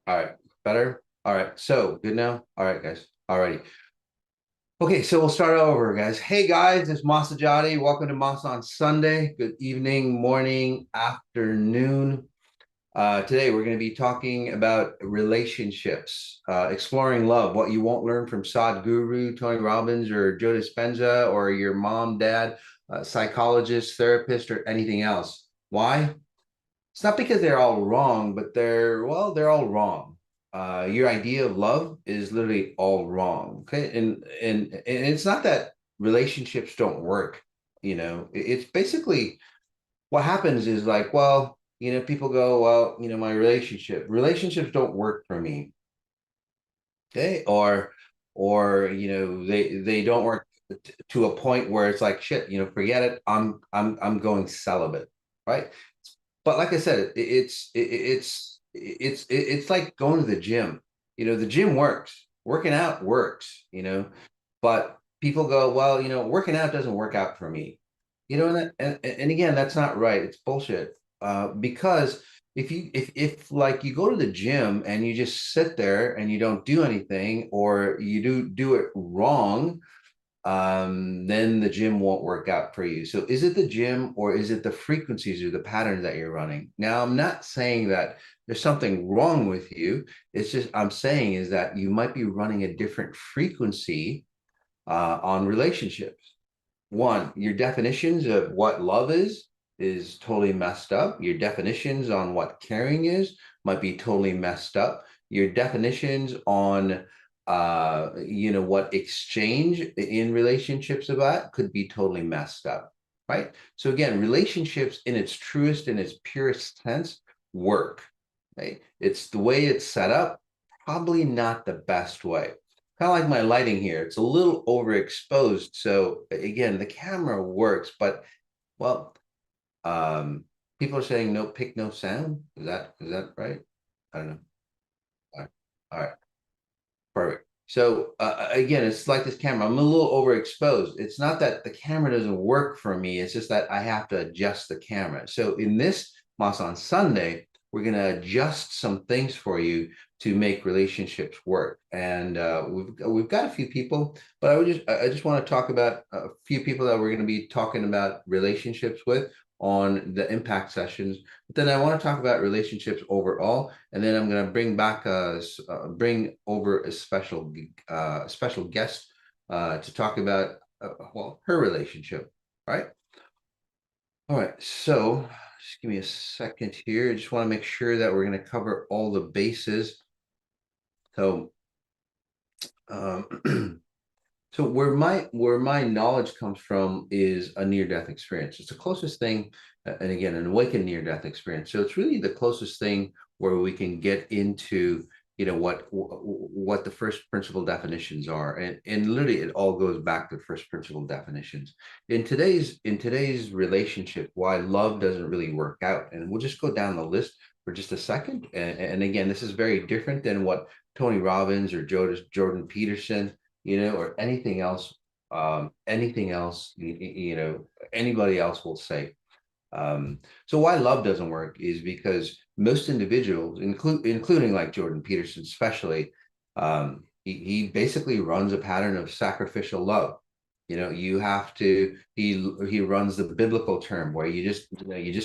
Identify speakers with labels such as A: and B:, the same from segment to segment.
A: All right, better. All right, so good now. All right, guys. Alrighty. Okay, so we'll start over, guys. Hey, guys, it's Mas Sajady. Welcome to Mas on Sunday. Good evening, morning, afternoon. Today, we're going to be talking about relationships, exploring love, what you won't learn from Sadhguru, Tony Robbins, or Joe Dispenza, or your mom, dad, psychologist, therapist, or anything else. Why? It's not because they're all wrong, but they're all wrong. Your idea of love is literally all wrong. Okay. And it's not that relationships don't work, it's basically what happens is like, well, people go, well, my relationships don't work for me. Okay. Or they don't work to a point where it's like shit, forget it. I'm going celibate. Right. But like I said, it's like going to the gym. The gym works. Working out works, but people go, well, working out doesn't work out for me. And again, that's not right. It's bullshit. Because if like you go to the gym and you just sit there and you don't do anything, or you do it wrong, then the gym won't work out for you. So is it the gym, or is it the frequencies or the patterns that you're running? Now, I'm not saying that there's something wrong with you. It's just I'm saying is that you might be running a different frequency on relationships. One, your definitions of what love is totally messed up. Your definitions on what caring is might be totally messed up. Your definitions on what exchange in relationships about could be totally messed up, right? So again, relationships in its truest and its purest sense work, right? It's the way it's set up, probably not the best way. Kind of like my lighting here. It's a little overexposed. So again, the camera works, but well, people are saying no pic, no sound. Is that right? I don't know. All right. All right. Perfect. So again, it's like this camera. I'm a little overexposed. It's not that the camera doesn't work for me. It's just that I have to adjust the camera. So in this Moss on Sunday, we're going to adjust some things for you to make relationships work. And we've got a few people, but I just want to talk about a few people that we're going to be talking about relationships with on the impact sessions. But then I want to talk about relationships overall, and then I'm going to bring over a special guest to talk about well, her relationship. Right. All right. So just give me a second here. I just want to make sure that we're going to cover all the bases. So um, So where my knowledge comes from is a near-death experience. It's the closest thing, and again, an awakened near-death experience. So it's really the closest thing where we can get into, what the first principle definitions are, and literally it all goes back to first principle definitions. In today's relationship, why love doesn't really work out, and we'll just go down the list for just a second. And again, this is very different than what Tony Robbins or Jordan Peterson, or anything else, anybody else will say. So why love doesn't work is because most individuals, including like Jordan Peterson, especially, he basically runs a pattern of sacrificial love. You have to, he runs the biblical term where you just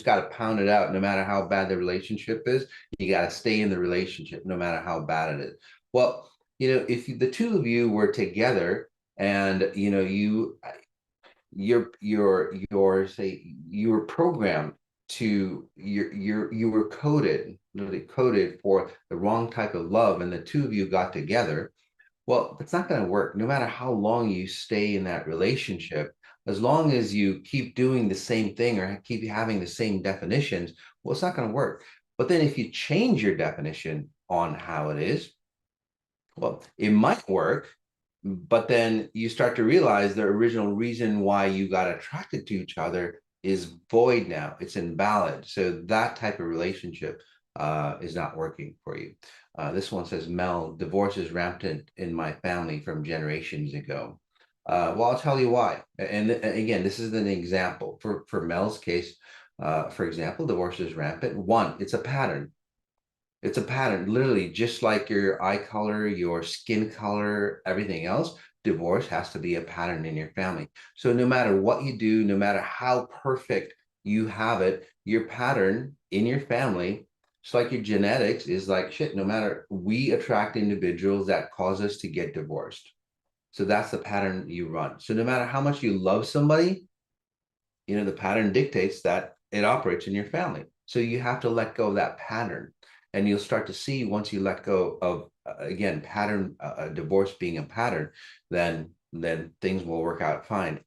A: got to pound it out no matter how bad the relationship is. You got to stay in the relationship no matter how bad it is. Well, if the two of you were together and you were programmed to you were coded, literally coded for the wrong type of love, and the two of you got together. Well, it's not going to work no matter how long you stay in that relationship. As long as you keep doing the same thing or keep having the same definitions, well, it's not going to work. But then if you change your definition on how it is, well, it might work, but then you start to realize the original reason why you got attracted to each other is void now. It's invalid. So that type of relationship is not working for you. This one says, Mel, divorce is rampant in my family from generations ago. Well, I'll tell you why. And again, this is an example. For Mel's case, for example, divorce is rampant. One, it's a pattern. It's a pattern, literally, just like your eye color, your skin color, everything else. Divorce has to be a pattern in your family. So no matter what you do, no matter how perfect you have it, your pattern in your family, it's like your genetics is like shit. No matter, we attract individuals that cause us to get divorced. So that's the pattern you run. So no matter how much you love somebody, the pattern dictates that it operates in your family. So you have to let go of that pattern. And you'll start to see, once you let go of, again, pattern, divorce being a pattern, then things will work out fine.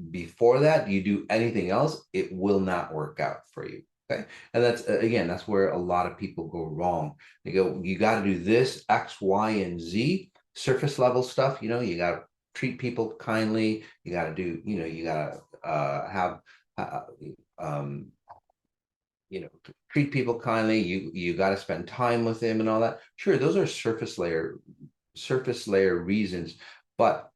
A: Before that, you do anything else, it will not work out for you. Okay. And that's, again, that's where a lot of people go wrong. They go, you got to do this, X, Y, and Z, surface level stuff. You got to treat people kindly. You got to do, you got to have uh, um, treat people kindly. You got to spend time with them and all that. Sure, those are surface layer reasons, but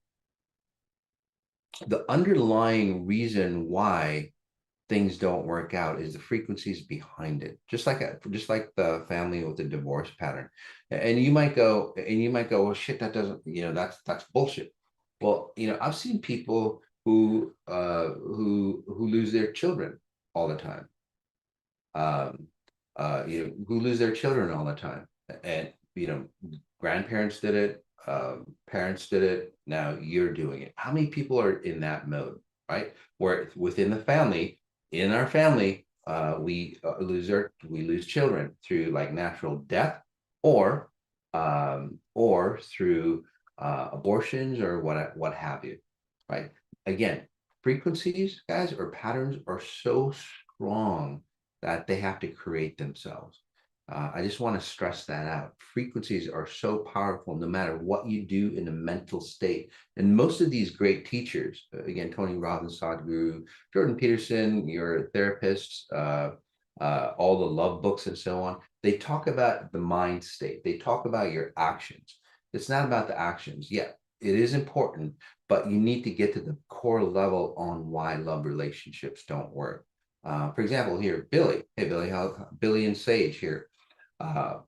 A: the underlying reason why things don't work out is the frequencies behind it. Just like the family with the divorce pattern. And you might go, well, shit, that doesn't, that's bullshit. Well, I've seen people who lose their children all the time. Um, who lose their children all the time. And grandparents did it, parents did it. Now you're doing it. How many people are in that mode, right? Where within the family, in our family, we lose children through like natural death, or through abortions, or what have you, right? Again, frequencies, guys, or patterns are so strong that they have to create themselves. I just want to stress that out. Frequencies are so powerful no matter what you do in a mental state. And most of these great teachers, again, Tony Robbins, Sadhguru, Jordan Peterson, your therapists, all the love books and so on, they talk about the mind state. They talk about your actions. It's not about the actions. Yeah, it is important, but you need to get to the core level on why love relationships don't work. For example, here, Billy. Hey, Billy, how Billy and Sage here. Uh,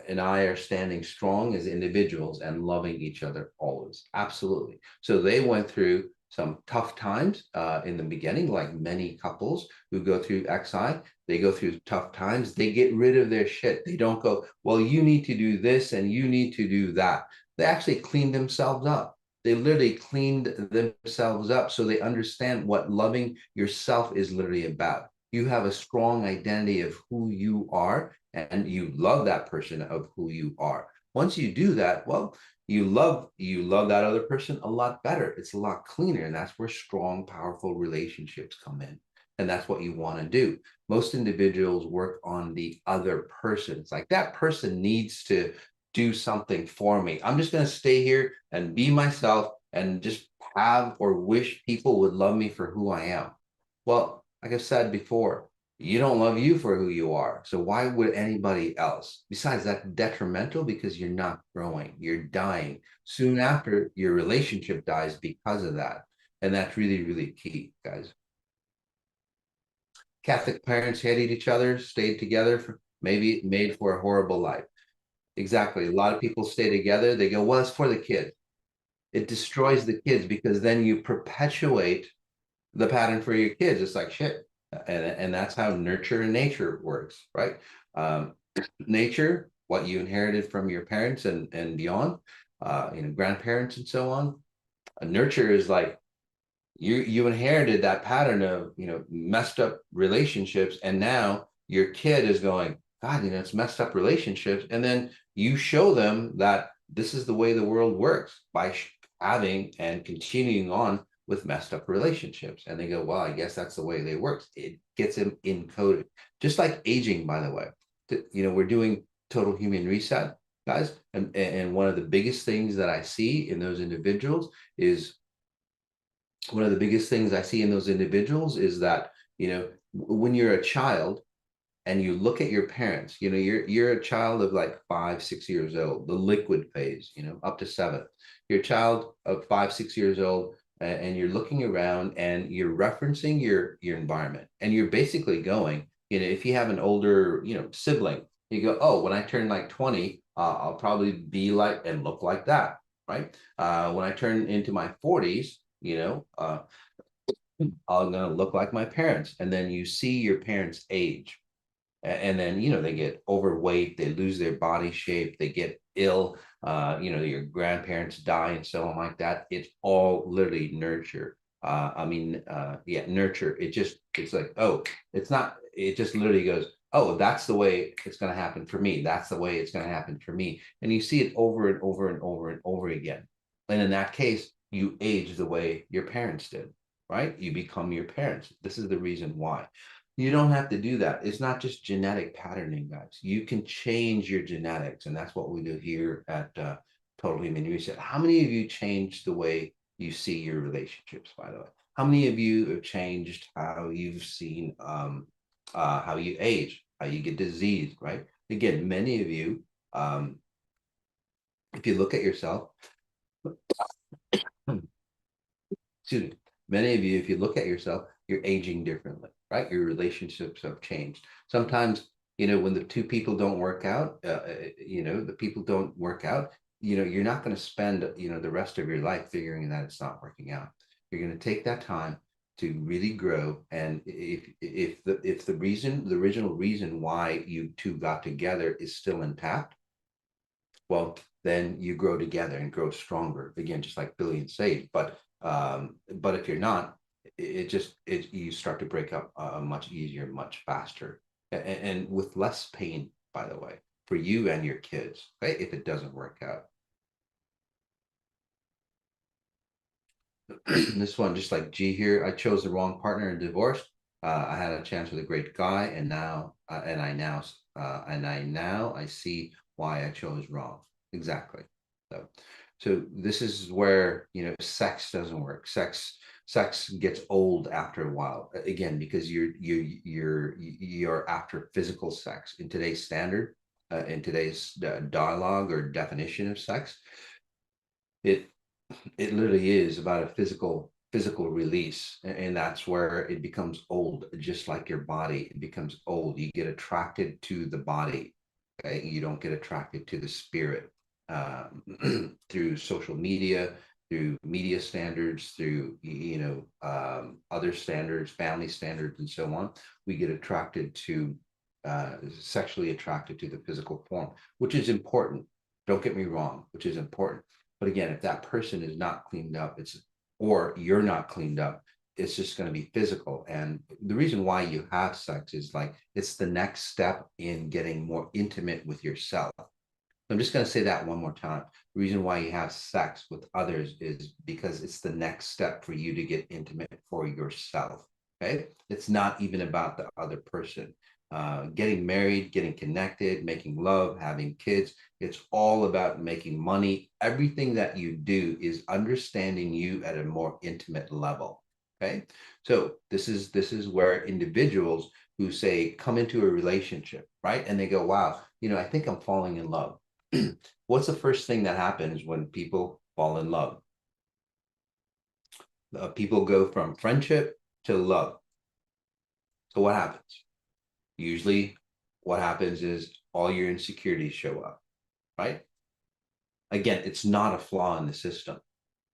A: and I are standing strong as individuals and loving each other always. Absolutely. So they went through some tough times in the beginning, like many couples who go through XI. They go through tough times. They get rid of their shit. They don't go, well, you need to do this and you need to do that. They actually clean themselves up. They literally cleaned themselves up so they understand what loving yourself is literally about. You have a strong identity of who you are, and you love that person of who you are. Once you do that, well, you love that other person a lot better. It's a lot cleaner, and that's where strong, powerful relationships come in. And that's what you want to do. Most individuals work on the other person. It's like that person needs to do something for me. I'm just going to stay here and be myself and just have or wish people would love me for who I am. Well, like I said before, you don't love you for who you are. So why would anybody else? Besides, that's detrimental because you're not growing, you're dying. Soon after, your relationship dies because of that. And that's really, really key, guys. Catholic parents hated each other, stayed together for maybe made for a horrible life. Exactly. A lot of people stay together. They go, well, it's for the kids. It destroys the kids because then you perpetuate the pattern for your kids. It's like shit. And that's how nurture and nature works, right? Um, nature, what you inherited from your parents and beyond, grandparents and so on. Nurture is like you inherited that pattern of messed up relationships, and now your kid is going, God, it's messed up relationships, and then you show them that this is the way the world works by having and continuing on with messed up relationships, and they go, well, I guess that's the way they work. It gets them encoded, just like aging, by the way. We're doing total human reset, guys, and one of the biggest things that I see in those individuals is one of the biggest things I see in those individuals is that, when you're a child and you look at your parents, you're a child of like 5, 6 years old, the liquid phase, up to 7. You're a child of 5, 6 years old, and you're looking around and you're referencing your environment, and you're basically going, if you have an older, sibling, You go, oh, when I turn like 20, I'll probably be like and look like that, right? When I turn into my 40s, I'm gonna look like my parents. And then you see your parents age. And then, they get overweight, they lose their body shape, they get ill, your grandparents die and so on like that. It's all literally nurture. Yeah, nurture. It's like, oh, it's not, it just literally goes, oh, that's the way it's going to happen for me. That's the way it's going to happen for me. And you see it over and over and over and over again. And in that case, you age the way your parents did, right? You become your parents. This is the reason why. You don't have to do that. It's not just genetic patterning, guys. You can change your genetics, and that's what we do here at Total Human Reset. How many of you changed the way you see your relationships, by the way? How many of you have changed how you've seen how you age, how you get disease, right? Again, many of you, if you look at yourself, excuse me, many of you, if you look at yourself, you're aging differently, right? Your relationships have changed. Sometimes, when the two people don't work out, the people don't work out, you're not going to spend, the rest of your life figuring that it's not working out. You're going to take that time to really grow. And if the original reason why you two got together is still intact, well, then you grow together and grow stronger. Again, just like Billy and Sage. But if you're not, you start to break up much easier, much faster, and with less pain, by the way, for you and your kids, okay, if it doesn't work out. This one, just like G here, I chose the wrong partner and divorced. I had a chance with a great guy, and I see why I chose wrong. Exactly. So this is where sex doesn't work. Sex gets old after a while. Again, because you're after physical sex in today's standard, in today's dialogue or definition of sex. It it literally is about a physical release, and that's where it becomes old. Just like your body, it becomes old. You get attracted to the body, okay? You don't get attracted to the spirit. Through social media, through media standards, through other standards, family standards, and so on, we get attracted to sexually attracted to the physical form, which is important. Don't get me wrong, which is important. But again, if that person is not cleaned up, or you're not cleaned up, it's just going to be physical. And the reason why you have sex is like it's the next step in getting more intimate with yourself. I'm just going to say that one more time. The reason why you have sex with others is because it's the next step for you to get intimate for yourself. Okay. It's not even about the other person. Getting married, getting connected, making love, having kids. It's all about making money. Everything that you do is understanding you at a more intimate level. Okay. So this is where individuals who say come into a relationship, right? And they go, wow, I think I'm falling in love. What's the first thing that happens when people fall in love? People go from friendship to love. So what happens? Usually what happens is all your insecurities show up, right? Again, it's not a flaw in the system,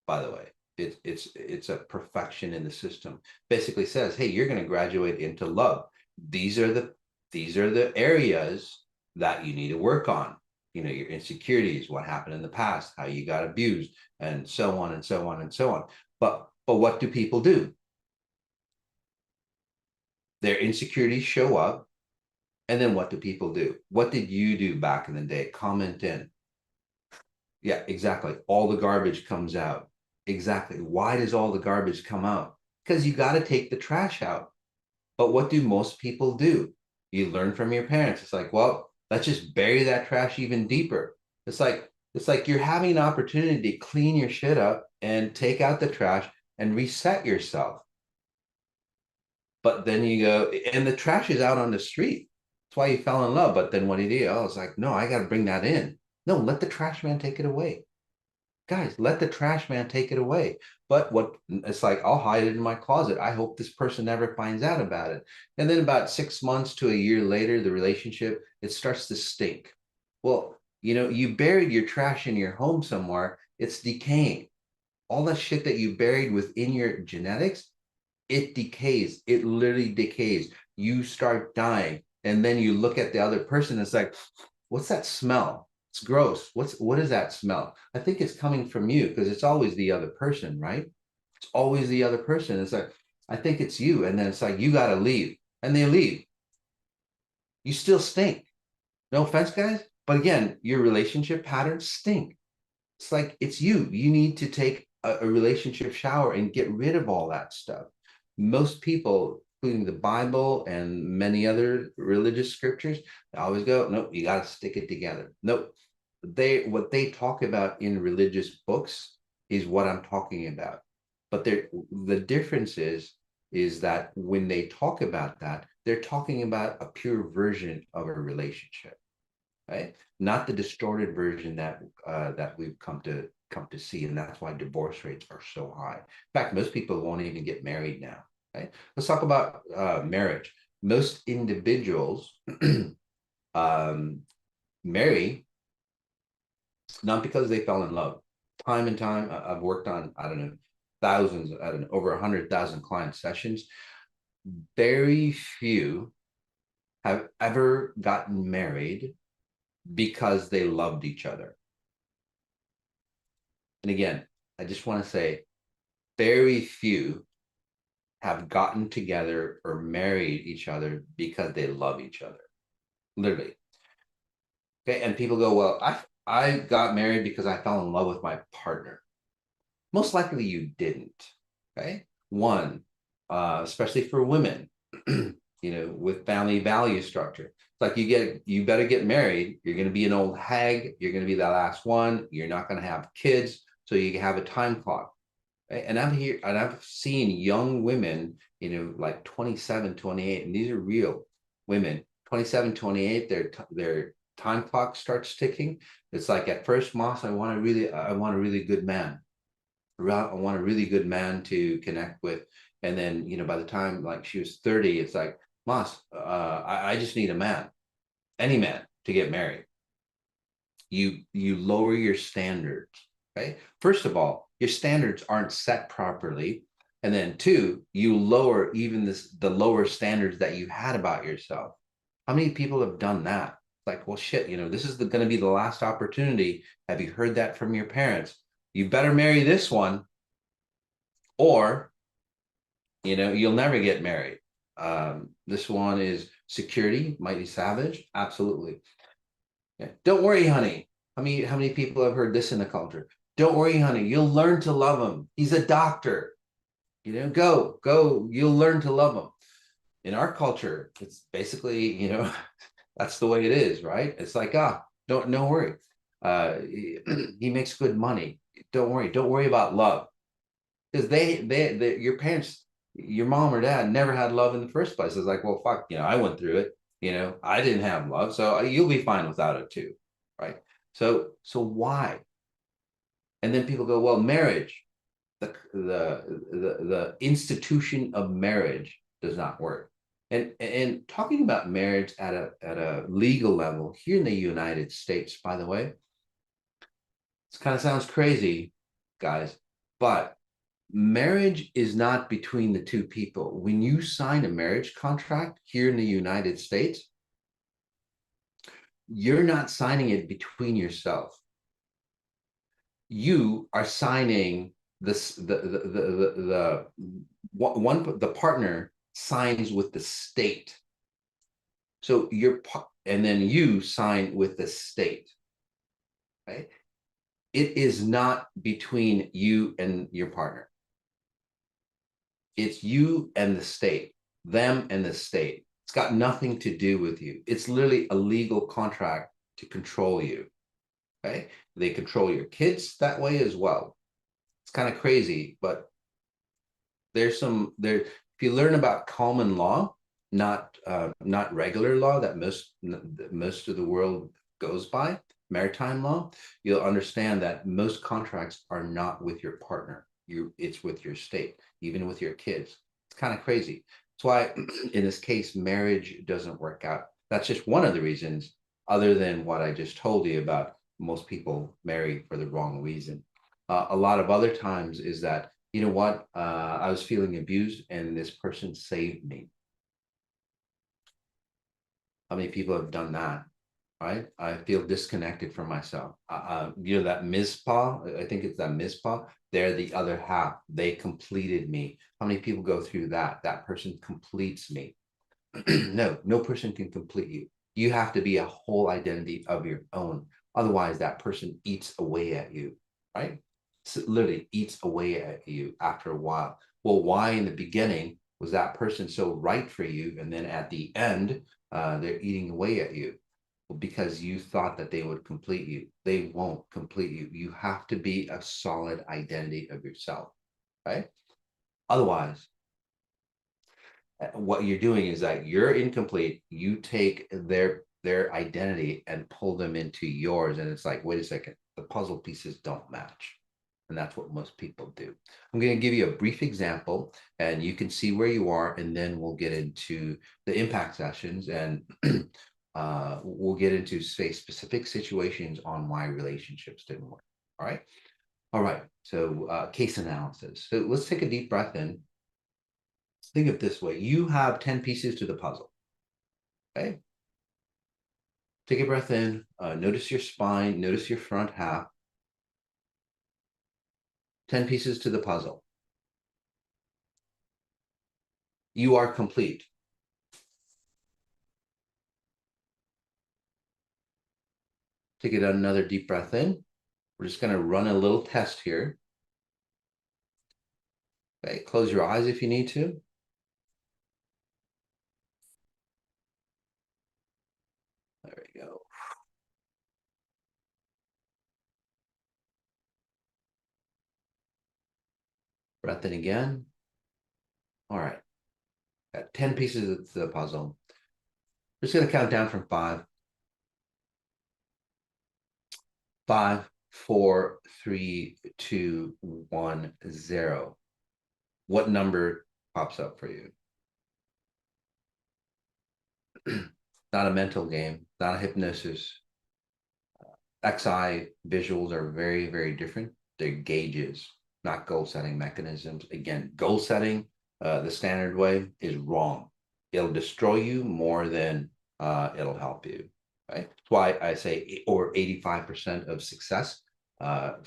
A: by the way. It's a perfection in the system. Basically says, hey, you're going to graduate into love. These are the areas that you need to work on. Your insecurities, what happened in the past, how you got abused, and so on and so on and so on. But what do people do? Their insecurities show up, and then what do people do? What did you do back in the day? Comment in. Yeah, exactly. All the garbage comes out. Exactly. Why does all the garbage come out? Because you got to take the trash out. But what do most people do? You learn from your parents. It's like, well, let's just bury that trash even deeper. It's like you're having an opportunity to clean your shit up and take out the trash and reset yourself. But then you go, and the trash is out on the street. That's why you fell in love. But then what do you do? Oh, it's like, no, I got to bring that in. No, let the trash man take it away. guys, let the trash man take it away. But what it's like, I'll hide it in my closet. I hope this person never finds out about it. And then about 6 months to a year later, the relationship, it starts to stink. Well, you buried your trash in your home somewhere, it's decaying. All that shit that you buried within your genetics, it decays. It literally decays. You start dying. And then you look at the other person, it's like, what's that smell? It's gross. What is that smell? I think it's coming from you, because it's always the other person, right? It's always the other person. It's like, I think it's you. And then it's like, you gotta leave. And they leave. You still stink. No offense, guys. But again, your relationship patterns stink. It's like, it's you. You need to take a relationship shower and get rid of all that stuff. Most people, including the Bible and many other religious scriptures, they always go, nope, you got to stick it together. Nope. What they talk about in religious books is what I'm talking about. But the difference is that when they talk about that, they're talking about a pure version of a relationship, right? Not the distorted version that we've come to see, and that's why divorce rates are so high. In fact, most people won't even get married now, right? Let's talk about marriage. Most individuals marry not because they fell in love. Time and time, I've worked on, I don't know, thousands, I don't know, over 100,000 client sessions. Very few have ever gotten married because they loved each other. And again, I just want to say, very few have gotten together or married each other because they love each other. Literally. Okay. And people go, well, I got married because I fell in love with my partner. Most likely you didn't. Okay. One, especially for women, with family value structure. It's like you better get married. You're going to be an old hag. You're going to be the last one. You're not going to have kids. So you have a time clock. Right? And I've seen young women, like 27, 28, and these are real women, 27, 28, their time clock starts ticking. It's like, at first, Moss, I want a really good man. I want a really good man to connect with. And then, by the time like she was 30, it's like, Moss, I just need a man, any man, to get married. You lower your standards. Okay. First of all, your standards aren't set properly. And then two, you lower even the lower standards that you had about yourself. How many people have done that? Like, well, shit, this is going to be the last opportunity. Have you heard that from your parents? You better marry this one, or, you'll never get married. This one is security, mighty savage. Absolutely. Yeah. Don't worry, honey. How many people have heard this in the culture? Don't worry, honey. You'll learn to love him. He's a doctor. Go. You'll learn to love him. In our culture, it's basically, that's the way it is, right? It's like, don't worry. He makes good money. Don't worry about love, because your parents, your mom or dad never had love in the first place. It's like, well, fuck, I went through it. I didn't have love, so you'll be fine without it too, right? So why? And then people go, well, marriage, the institution of marriage does not work. And talking about marriage at a legal level here in the United States, by the way, this kind of sounds crazy, guys, but marriage is not between the two people. When you sign a marriage contract here in the United States, you're not signing it between yourself. You are signing this, the partner signs with the state. So and then you sign with the state, right? It is not between you and your partner. It's you and the state, them and the state. It's got nothing to do with you. It's literally a legal contract to control you. Okay. They control your kids that way as well. It's kind of crazy, but if you learn about common law, not regular law that most of the world goes by, maritime law, you'll understand that most contracts are not with your partner. It's with your state, even with your kids. It's kind of crazy. That's why in this case, marriage doesn't work out. That's just one of the reasons, other than what I just told you about most people marry for the wrong reason. A lot of other times is that, you know what, I was feeling abused and this person saved me. How many people have done that? Right? I feel disconnected from myself. You know, that mispa, I think it's that mispa, they're the other half. They completed me. How many people go through that? That person completes me. No, no person can complete you. You have to be a whole identity of your own. Otherwise, that person eats away at you, right? So literally eats away at you after a while. Well, why in the beginning was that person so right for you? And then at the end, they're eating away at you. Well, because you thought that they would complete you. They won't complete you. You have to be a solid identity of yourself, right? Otherwise, what you're doing is that you're incomplete. You take their identity and pull them into yours, and it's like, wait a second, the puzzle pieces don't match. And that's what most people do. I'm going to give you a brief example and you can see where you are, and then we'll get into the impact sessions, and we'll get into, say, specific situations on why relationships didn't work. All right. All right. So case analysis. So let's take a deep breath in. Think of it this way. You have 10 pieces to the puzzle. Okay. Take a breath in. Notice your spine. Notice your front half. 10 pieces to the puzzle. You are complete. Take it another deep breath in. We're just going to run a little test here. Okay. Close your eyes if you need to. There we go. Breath in again. All right. Got 10 pieces to the puzzle. We're just going to count down from 5. 5, 4, 3, 2, 1, 0. What number pops up for you? Not a mental game, not a hypnosis. XI visuals are very, very different. They're gauges, not goal setting mechanisms. Again, goal setting, the standard way, is wrong. It'll destroy you more than it'll help you. Right? That's why I say over 85% of success,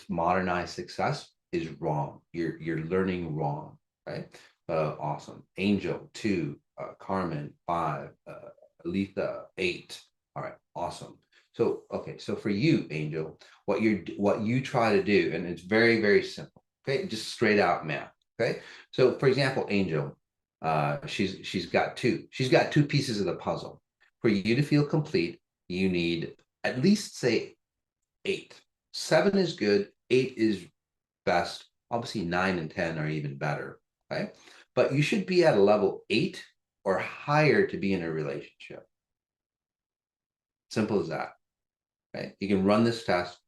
A: modernized success, is wrong. You're learning wrong. Right? Awesome. Angel 2, Carmen 5, Letha 8. All right, awesome. So, okay, so for you, Angel, what you try to do, and it's very, very simple. Okay, just straight out math. Okay, so for example, Angel, she's got two pieces of the puzzle. For you to feel complete, you need at least, say, 8. 7 is good. 8 is best. Obviously, 9 and 10 are even better. Okay, but you should be at a level 8 or higher to be in a relationship. Simple as that. Okay, you can run this test.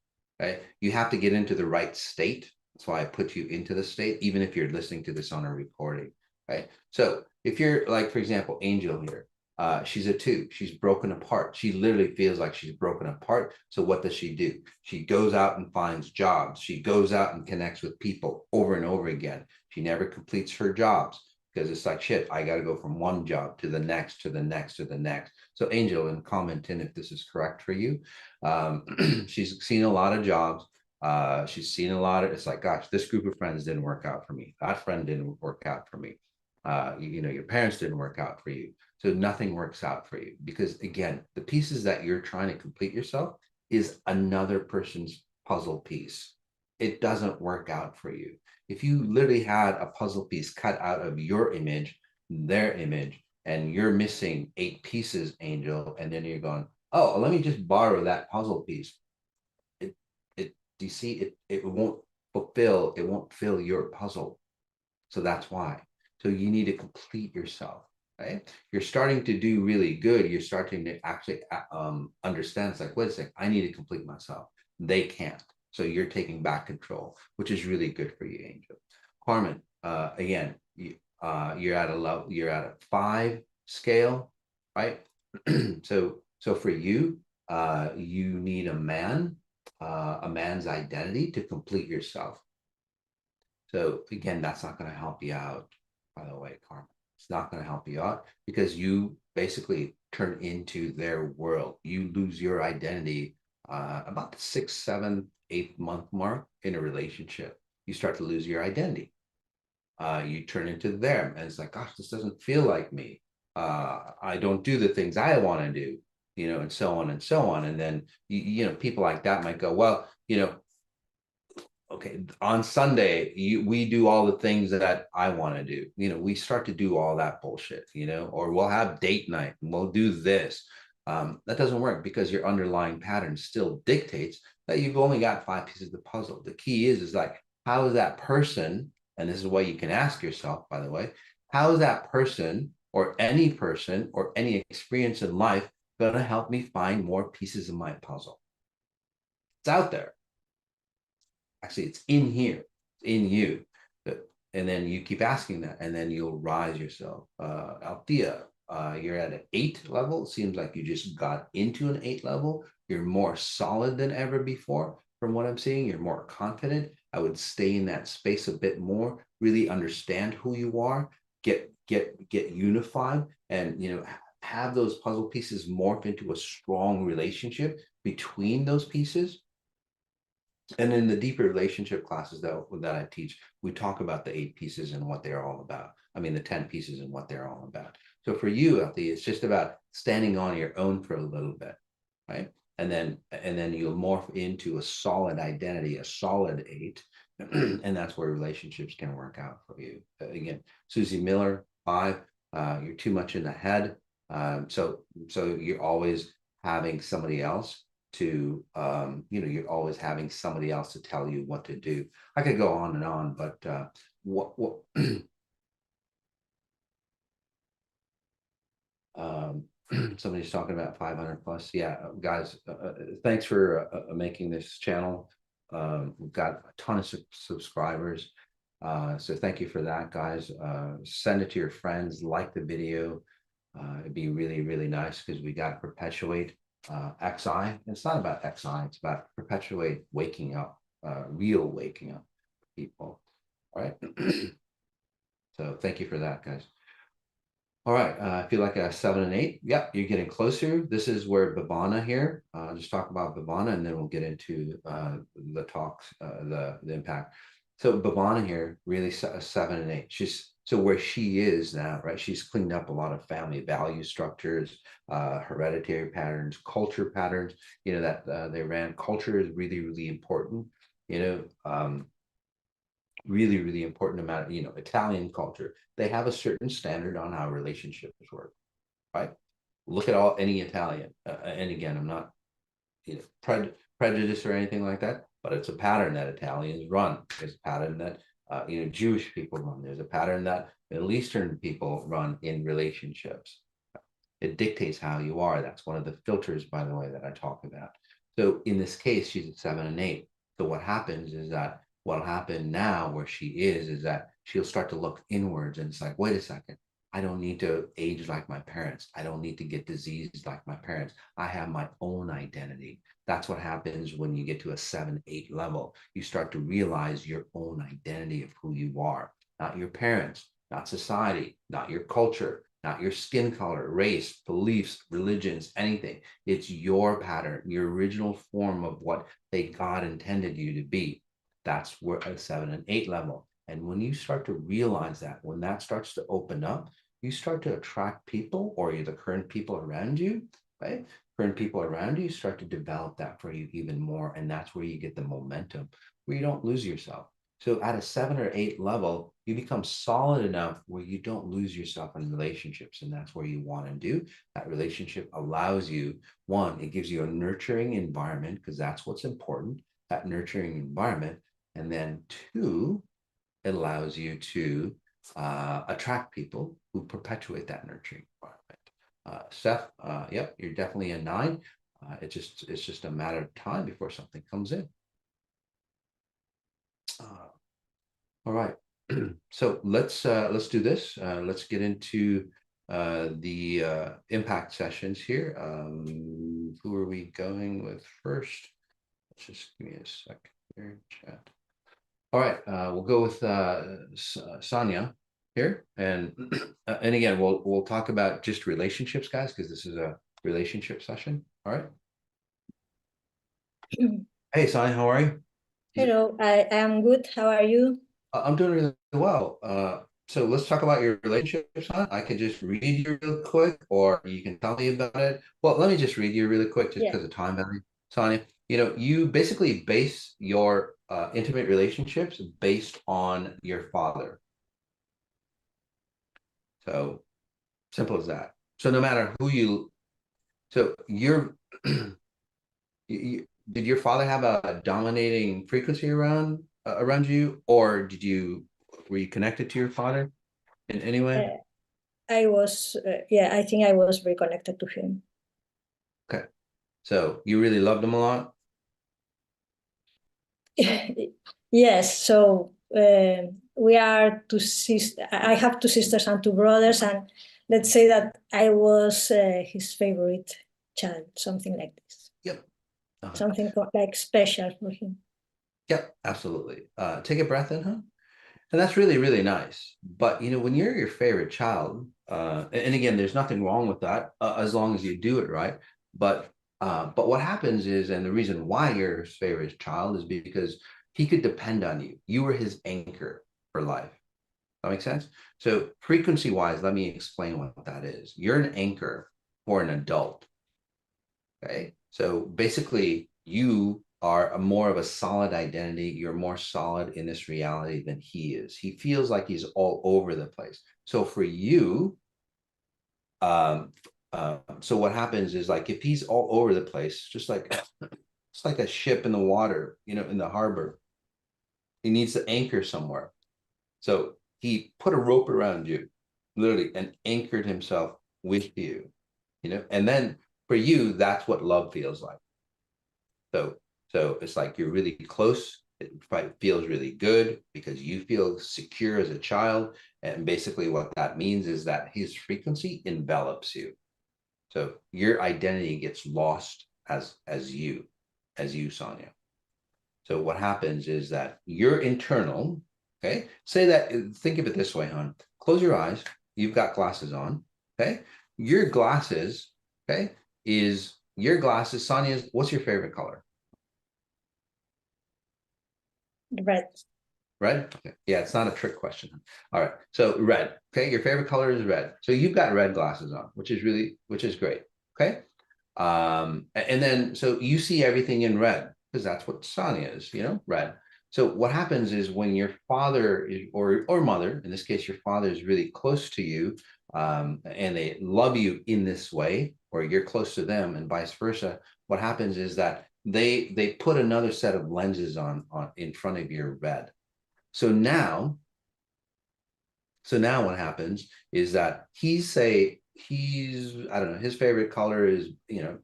A: Okay, you have to get into the right state. That's why I put you into the state, even if you're listening to this on a recording. Okay, so if you're like, for example, Angel here, she's a 2. She's broken apart. She literally feels like she's broken apart. So what does she do? She goes out and finds jobs. She goes out and connects with people over and over again. She never completes her jobs because it's like, shit, I got to go from one job to the next, to the next, to the next. So Angel, and comment in if this is correct for you. She's seen a lot of jobs. She's seen a lot of, it's like, gosh, this group of friends didn't work out for me. That friend didn't work out for me. You know, your parents didn't work out for you. So nothing works out for you because, again, the pieces that you're trying to complete yourself is another person's puzzle piece. It doesn't work out for you. If you literally had a puzzle piece cut out of your image, their image, and you're missing 8 pieces, Angel, and then you're going, oh, let me just borrow that puzzle piece. Do you see it? It won't fill your puzzle. So that's why. So you need to complete yourself. right? You're starting to do really good. You're starting to actually understand. It's like, wait a second, I need to complete myself. They can't. So you're taking back control, which is really good for you, Angel. Carmen, again, you're at a level, you're at a 5 scale, right? So for you, you need a man's identity to complete yourself. So again, that's not going to help you out, by the way, Carmen. It's not going to help you out because you basically turn into their world. You lose your identity about the 6, 7, 8 month mark in a relationship. You start to lose your identity. You turn into them, and it's like, gosh, this doesn't feel like me. I don't do the things I want to do, and so on and so on. And then people like that might go, well, okay, on Sunday, we do all the things that I want to do. We start to do all that bullshit, or we'll have date night and we'll do this. That doesn't work because your underlying pattern still dictates that you've only got 5 pieces of the puzzle. The key is like, how is that person, and this is what you can ask yourself, by the way, how is that person or any experience in life going to help me find more pieces of my puzzle? It's out there. Actually, it's in here, it's in you. And then you keep asking that, and then you'll rise yourself. Althea, you're at an 8 level. It seems like you just got into an 8 level. You're more solid than ever before. From what I'm seeing, you're more confident. I would stay in that space a bit more, really understand who you are, get unified, and have those puzzle pieces morph into a strong relationship between those pieces. And in the deeper relationship classes that I teach, we talk about the 8 pieces and what they're all about. I mean, the 10 pieces and what they're all about. So for you, Althea, it's just about standing on your own for a little bit, right? And then you'll morph into a solid identity, a solid 8. And that's where relationships can work out for you. Again, Susie Miller, 5, you're too much in the head. So you're always having somebody else to you're always having somebody else to tell you what to do. I could go on and on, but what somebody's talking about 500 plus. Yeah, guys, thanks for making this channel. We've got a ton of subscribers, so thank you for that, guys. Send it to your friends, like the video. It'd be really, really nice because we got Perpetuate XI. It's not about XI, it's about Perpetuate waking up, real waking up people. All right. So thank you for that, guys. All right, I feel like a 7 and 8. Yep, you're getting closer. This is where Bhavana here. Just talk about Bhavana, and then we'll get into the talks, the impact. So Bhavana here, really a 7 and 8. She's so where she is now, right? She's cleaned up a lot of family value structures, hereditary patterns, culture patterns. That they ran. Culture is really, really important. Really, really important amount of, Italian culture. They have a certain standard on how relationships work, right? Look at any Italian. And again, I'm not, prejudice or anything like that, but it's a pattern that Italians run. It's a pattern that, Jewish people run. There's a pattern that Middle Eastern people run in relationships. It dictates how you are. That's one of the filters, by the way, that I talk about. So in this case, she's at 7 and 8. So what happens is that what'll happen now where she is that she'll start to look inwards, and it's like, wait a second, I don't need to age like my parents. I don't need to get diseased like my parents. I have my own identity. That's what happens when you get to a 7, 8 level. You start to realize your own identity of who you are, not your parents, not society, not your culture, not your skin color, race, beliefs, religions, anything. It's your pattern, your original form of what God intended you to be. That's where at 7 and 8 level. And when you start to realize that, when that starts to open up, you start to attract people, or the current people around you, right? Current people around you start to develop that for you even more. And that's where you get the momentum, where you don't lose yourself. So at a 7 or 8 level, you become solid enough where you don't lose yourself in relationships. And that's where you want to do. That relationship allows you, one, it gives you a nurturing environment, because that's what's important, that nurturing environment. And then 2, it allows you to attract people who perpetuate that nurturing environment. Steph, yep, you're definitely a 9. It's just a matter of time before something comes in. All right. So let's do this. Let's get into the impact sessions here. Who are we going with first? Let's just give me a second here, chat. All right, we'll go with Sonia here, and again, we'll talk about just relationships, guys, because this is a relationship session. All right. Hey, Sonia, how are you?
B: Hello, I am good. How are you?
A: I'm doing really well. So let's talk about your relationships, huh? I can just read you real quick, or you can tell me about it. Well, let me just read you really quick, just
B: Yeah.
A: because of time value. Sonia, you basically base your intimate relationships based on your father. So simple as that. So no matter who so you're, did your father have a dominating frequency around you, or were you connected to your father in any way?
B: uh, I was, yeah, I think I was very connected to him.
A: Okay. So you really loved him a lot?
B: Yes, so we are two sisters. I have two sisters and two brothers, and let's say that I was his favorite child, something like this.
A: Yep.
B: Something like special for him.
A: Yep, absolutely. Take a breath in, huh? And that's really, really nice. But when you're your favorite child, and again, there's nothing wrong with that, as long as you do it right. But what happens is, and the reason why you're his favorite child is because he could depend on you. You were his anchor for life. That makes sense? So frequency wise, let me explain what that is. You're an anchor for an adult. Okay. So basically, you are more of a solid identity. You're more solid in this reality than he is. He feels like he's all over the place. So for you, so what happens is, like, if he's all over the place, just like it's like a ship in the water, in the harbor, he needs to anchor somewhere. So he put a rope around you, literally, and anchored himself with you, and then for you, that's what love feels like. So it's like you're really close. It feels really good because you feel secure as a child. And basically what that means is that his frequency envelops you. So your identity gets lost as you, Sonia. So what happens is that your internal, okay, think of it this way, hon. Close your eyes. You've got glasses on, okay? Your glasses, okay, Sonia's, what's your favorite color?
B: Red.
A: Red? Okay. Yeah, it's not a trick question. All right. So red. Okay. Your favorite color is red. So you've got red glasses on, which is great. Okay. And then so you see everything in red because that's what Sonia is, red. So what happens is when your father is, or mother, in this case, your father is really close to you, and they love you in this way, or you're close to them, and vice versa. What happens is that they put another set of lenses on in front of your red. So now, what happens is that I don't know, his favorite color is,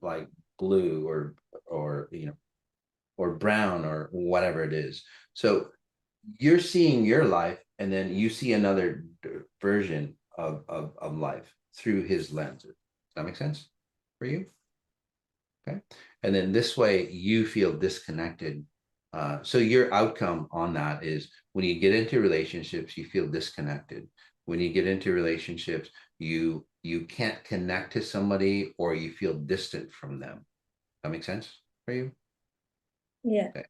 A: like blue or brown or whatever it is. So you're seeing your life, and then you see another version of life through his lenses. Does that make sense for you? Okay. And then this way you feel disconnected. So your outcome on that is when you get into relationships, you feel disconnected. When you get into relationships, you can't connect to somebody, or you feel distant from them. That makes sense for you?
B: Yeah.
A: Okay.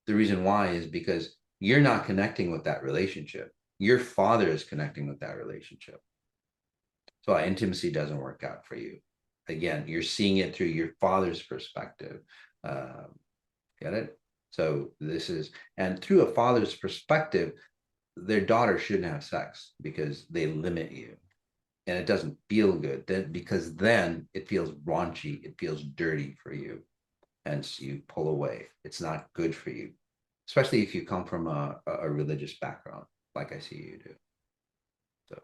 A: The reason why is because you're not connecting with that relationship. Your father is connecting with that relationship. So intimacy doesn't work out for you. Again, you're seeing it through your father's perspective. Get it? So and through a father's perspective, their daughter shouldn't have sex because they limit you. And it doesn't feel good because then it feels raunchy, it feels dirty for you. Hence, you pull away. It's not good for you, especially if you come from a religious background, like I see you do. So,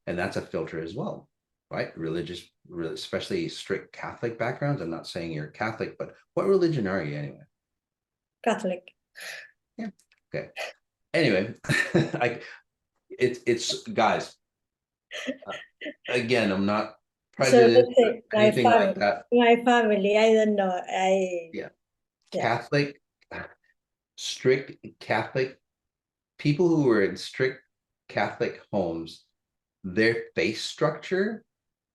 A: and that's a filter as well, right? Religious, especially strict Catholic backgrounds. I'm not saying you're Catholic, but what religion are you anyway?
B: Catholic.
A: Yeah. Okay. Anyway, it's guys. uh, Again, I'm not
B: So
A: prejudiced
B: let's
A: or
B: say
A: anything like that.
B: my family, I don't know.
A: Yeah.
B: Yeah.
A: Catholic, strict Catholic people who were in strict Catholic homes, their face structure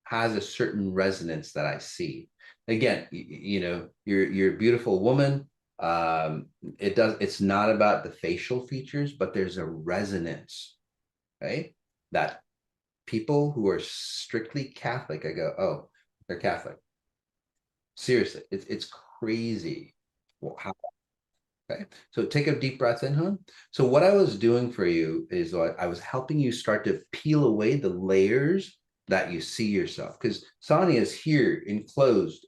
A: has a certain resonance that I see. Again, you're a beautiful woman. It's not about the facial features, but there's a resonance, right? That people who are strictly Catholic, I go, oh, they're Catholic. Seriously, it's crazy. Well, how okay, so take a deep breath in, hon. So what I was doing for you is I was helping you start to peel away the layers that you see yourself. Because Sonia is here enclosed.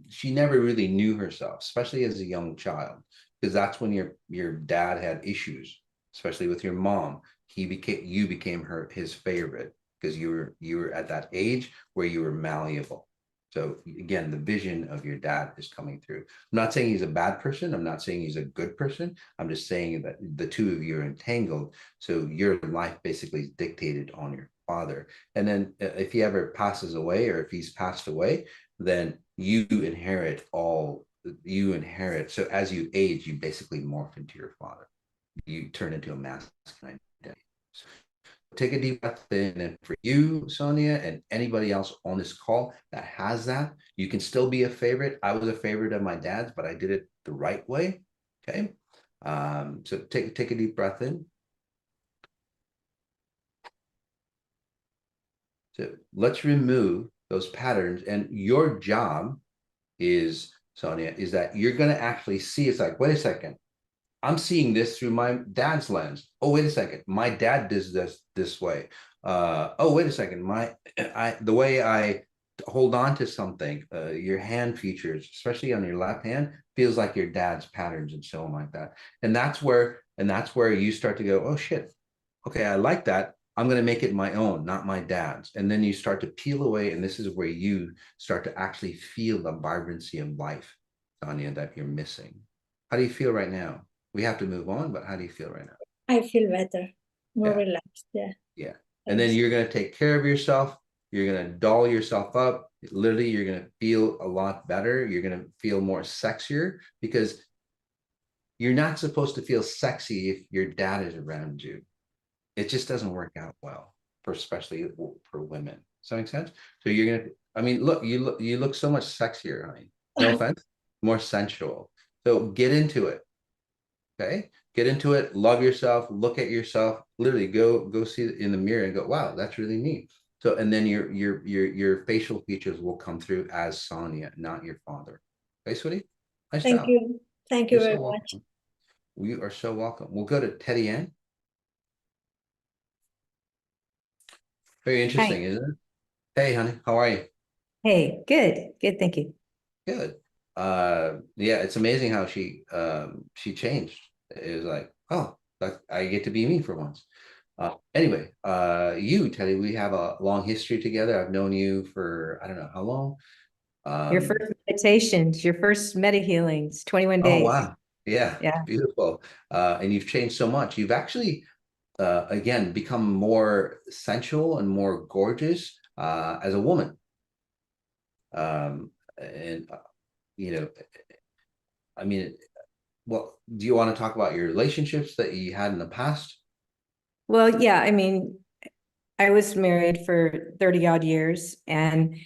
A: She never really knew herself, especially as a young child, because that's when your dad had issues, especially with your mom. You became his favorite because you were at that age where you were malleable. So again, the vision of your dad is coming through. I'm not saying he's a bad person. I'm not saying he's a good person. I'm just saying that the two of you are entangled. So your life basically is dictated on your father. And then if he ever passes away or if he's passed away, then you inherit. So as you age, you basically morph into your father. You turn into a masculine identity. Take a deep breath in. And for you, Sonia, and anybody else on this call that has that, you can still be a favorite. I was a favorite of my dad's, but I did it the right way. Okay. So take a deep breath in. So let's remove those patterns. And your job is, Sonia, is that you're going to actually see it's like, wait a second. I'm seeing this through my dad's lens. Oh, wait a second. My dad does this way. Oh, wait a second. The way I hold on to something, your hand features, especially on your left hand, feels like your dad's patterns and so on like that. And that's where you start to go, oh shit. Okay, I like that. I'm going to make it my own, not my dad's. And then you start to peel away, and this is where you start to actually feel the vibrancy of life, Tanya, that you're missing. How do you feel right now? We have to move on, but how do you feel right now?
B: I feel better, more
A: Yeah,
B: relaxed. Yeah.
A: yeah. And then
B: Thanks.
A: you're going to take care of yourself. You're going to doll yourself up. Literally, you're going to feel a lot better. You're going to feel more sexier because you're not supposed to feel sexy if your dad is around you. It just doesn't work out well, especially for women. Does that make sense? So you're going to, I mean, you look so much sexier, honey. No offense, more sensual. So get into it. Okay, get into it, love yourself, look at yourself, literally go see it in the mirror and go, wow, that's really neat. So and then your facial features will come through as Sonia, not your father. Okay, sweetie, nice
B: Thank
A: job.
B: you. Thank you
A: You're
B: very
A: so
B: much.
A: welcome. You are so welcome. We'll go to Teddy Ann. Very
C: Hi.
A: interesting, isn't it? Hey honey, how are you?
C: Hey, good. Good, thank you.
A: Good. Yeah, it's amazing how she changed. It was like, oh, I get to be me for once. Anyway, you, Teddy, we have a long history together. I've known you for I don't know how long.
C: Your
A: Um,
C: first meditations, your first meta healings, 21
A: oh
C: days.
A: wow, yeah,
C: Yeah.
A: beautiful. And you've changed so much. You've actually, again, become more sensual and more gorgeous as a woman. And you know, I mean, well, do you want to talk about your relationships that you had in the past?
C: Well, yeah, I mean, I was married for 30 odd years and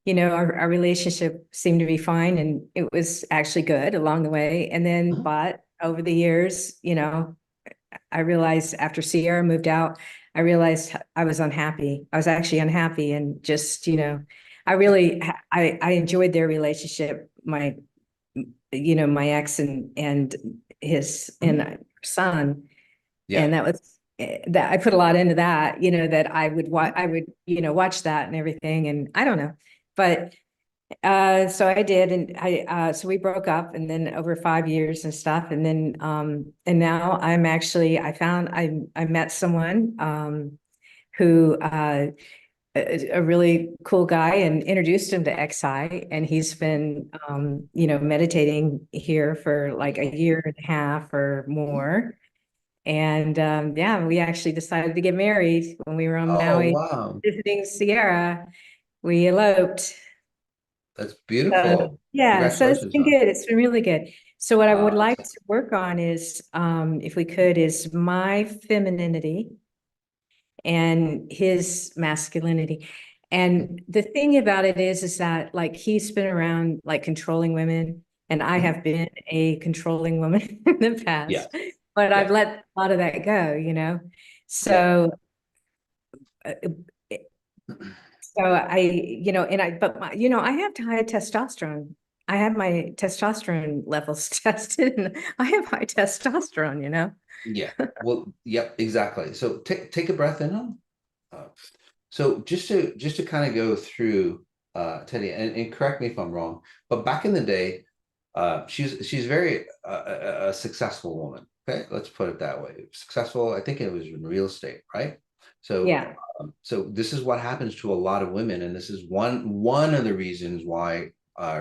C: our relationship seemed to be fine and it was actually good along the way. And then,
A: Mhm.
C: but over the years, I realized after Sierra moved out, I realized I was unhappy. I was actually unhappy and just, I really, I enjoyed their relationship. My ex and his
A: Mhm.
C: and son,
A: Yeah.
C: and that was that I put a lot into that, that I would watch, watch that and everything, and I don't know, but so I did, and so we broke up, and then over 5 years and stuff, and then and now I met someone who a really cool guy, and introduced him to XI, and he's been meditating here for like a year and a half or more. And yeah, we actually decided to get married when we were on
A: Oh,
C: Maui
A: wow.
C: visiting Sierra. We eloped.
A: That's beautiful.
C: Yeah, so it's
A: Congratulations,
C: been
A: hon.
C: good. It's been really good. So what I would like
A: It's-
C: to work on is, if we could, is my femininity and his masculinity. And the thing about it is that like he's been around like controlling women, and I have been a controlling woman in the
A: yeah,
C: past, but I've
A: yeah,
C: let a lot of that go, you know?
A: yeah.
C: So, uh, so but I have high testosterone. I have my testosterone levels tested, and I have high testosterone, you know?
A: Yeah. Well, yep, exactly. So take a breath in, hon. Uh, so just to kind of go through Teddy, and correct me if I'm wrong, but back in the day, she's very a successful woman. Okay, let's put it that way. Successful, I think it was in real estate, right? So
C: Yeah.
A: so this is what happens to a lot of women, and this is one of the reasons why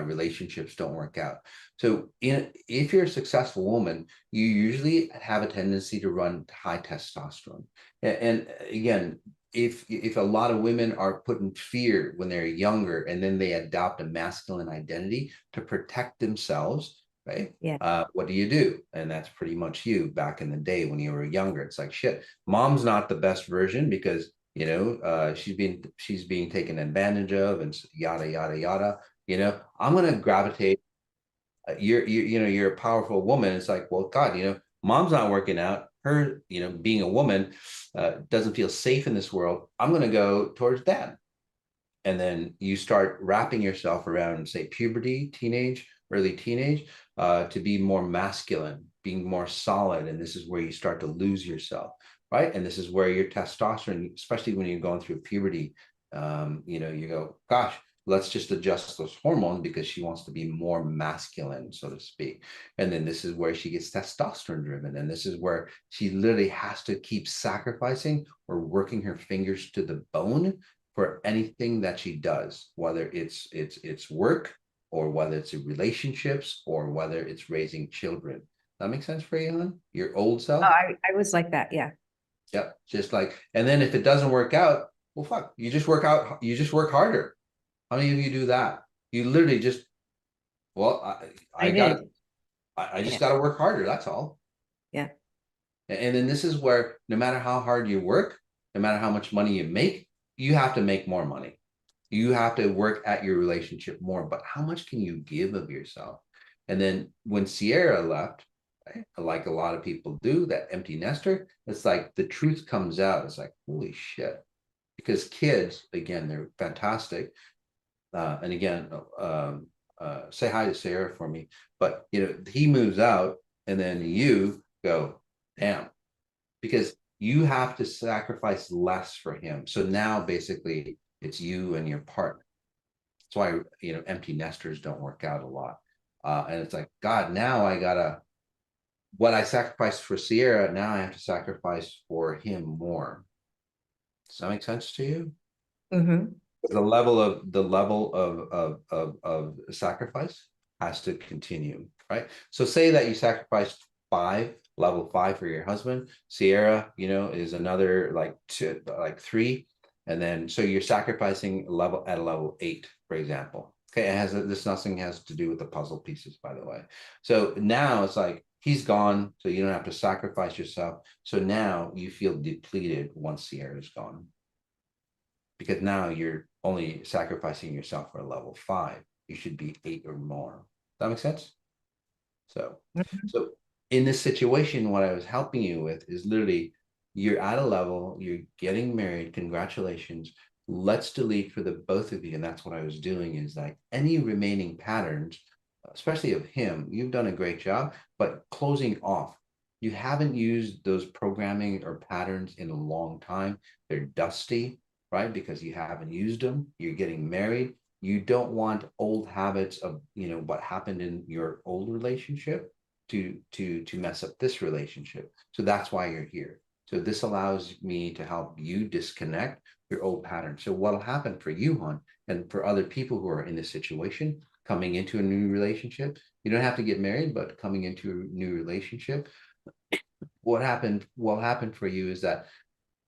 A: relationships don't work out. So if you're a successful woman, you usually have a tendency to run high testosterone. And again, if a lot of women are put in fear when they're younger, and then they adopt a masculine identity to protect themselves, right?
C: Yeah.
A: What do? And that's pretty much you back in the day when you were younger. It's like, shit, mom's not the best version because she's being taken advantage of, and yada yada yada. I'm gonna gravitate. You're a powerful woman. It's like, well, God, mom's not working out. Her, being a woman, doesn't feel safe in this world. I'm going to go towards dad. And then you start wrapping yourself around, say, puberty, early teenage, to be more masculine, being more solid. And this is where you start to lose yourself, right? And this is where your testosterone, especially when you're going through puberty, you go, gosh, let's just adjust those hormones because she wants to be more masculine, so to speak. And then this is where she gets testosterone driven. And this is where she literally has to keep sacrificing or working her fingers to the bone for anything that she does, whether it's work, or whether it's relationships, or whether it's raising children. That makes sense for you, hon? Your old
C: Oh,
A: self?
C: I was like that. Yeah.
A: Yep. Just like, and then if it doesn't work out, well, fuck, you just work harder. How many of you do that? You literally just, well,
C: I
A: I got
C: did.
A: I just
C: Yeah.
A: got to work harder. That's all.
C: Yeah.
A: And then this is where no matter how hard you work, no matter how much money you make, you have to make more money. You have to work at your relationship more. But how much can you give of yourself? And then when Sierra left, right, like a lot of people do, that empty nester, it's like the truth comes out. It's like, holy shit. Because kids, again, they're fantastic. And again, say hi to Sarah for me. But he moves out, and then you go, damn, because you have to sacrifice less for him. So now basically it's you and your partner. That's why empty nesters don't work out a lot. And it's like, God, now I gotta, what I sacrificed for Sierra, now I have to sacrifice for him more. Does that make sense to you?
C: Mm-hmm.
A: The level of sacrifice has to continue, right? So say that you sacrificed level 5 for your husband. Sierra, is another like 3, and then so you're sacrificing level at a level 8, for example. Okay, this nothing has to do with the puzzle pieces, by the way. So now it's like he's gone, so you don't have to sacrifice yourself. So now you feel depleted once Sierra's gone, because now you're only sacrificing yourself for a level 5. You should be 8 or more. Does that make sense? So,
C: Mm-hmm.
A: so in this situation, what I was helping you with is literally, you're at a level, you're getting married, congratulations. Let's delete for the both of you. And that's what I was doing, is like any remaining patterns, especially of him, you've done a great job, but closing off. You haven't used those programming or patterns in a long time. They're dusty, right? Because you haven't used them. You're getting married. You don't want old habits of what happened in your old relationship to mess up this relationship. So that's why you're here. So this allows me to help you disconnect your old pattern. So what'll happen for you, hon, and for other people who are in this situation, coming into a new relationship, you don't have to get married, but coming into a new relationship, what happened for you is that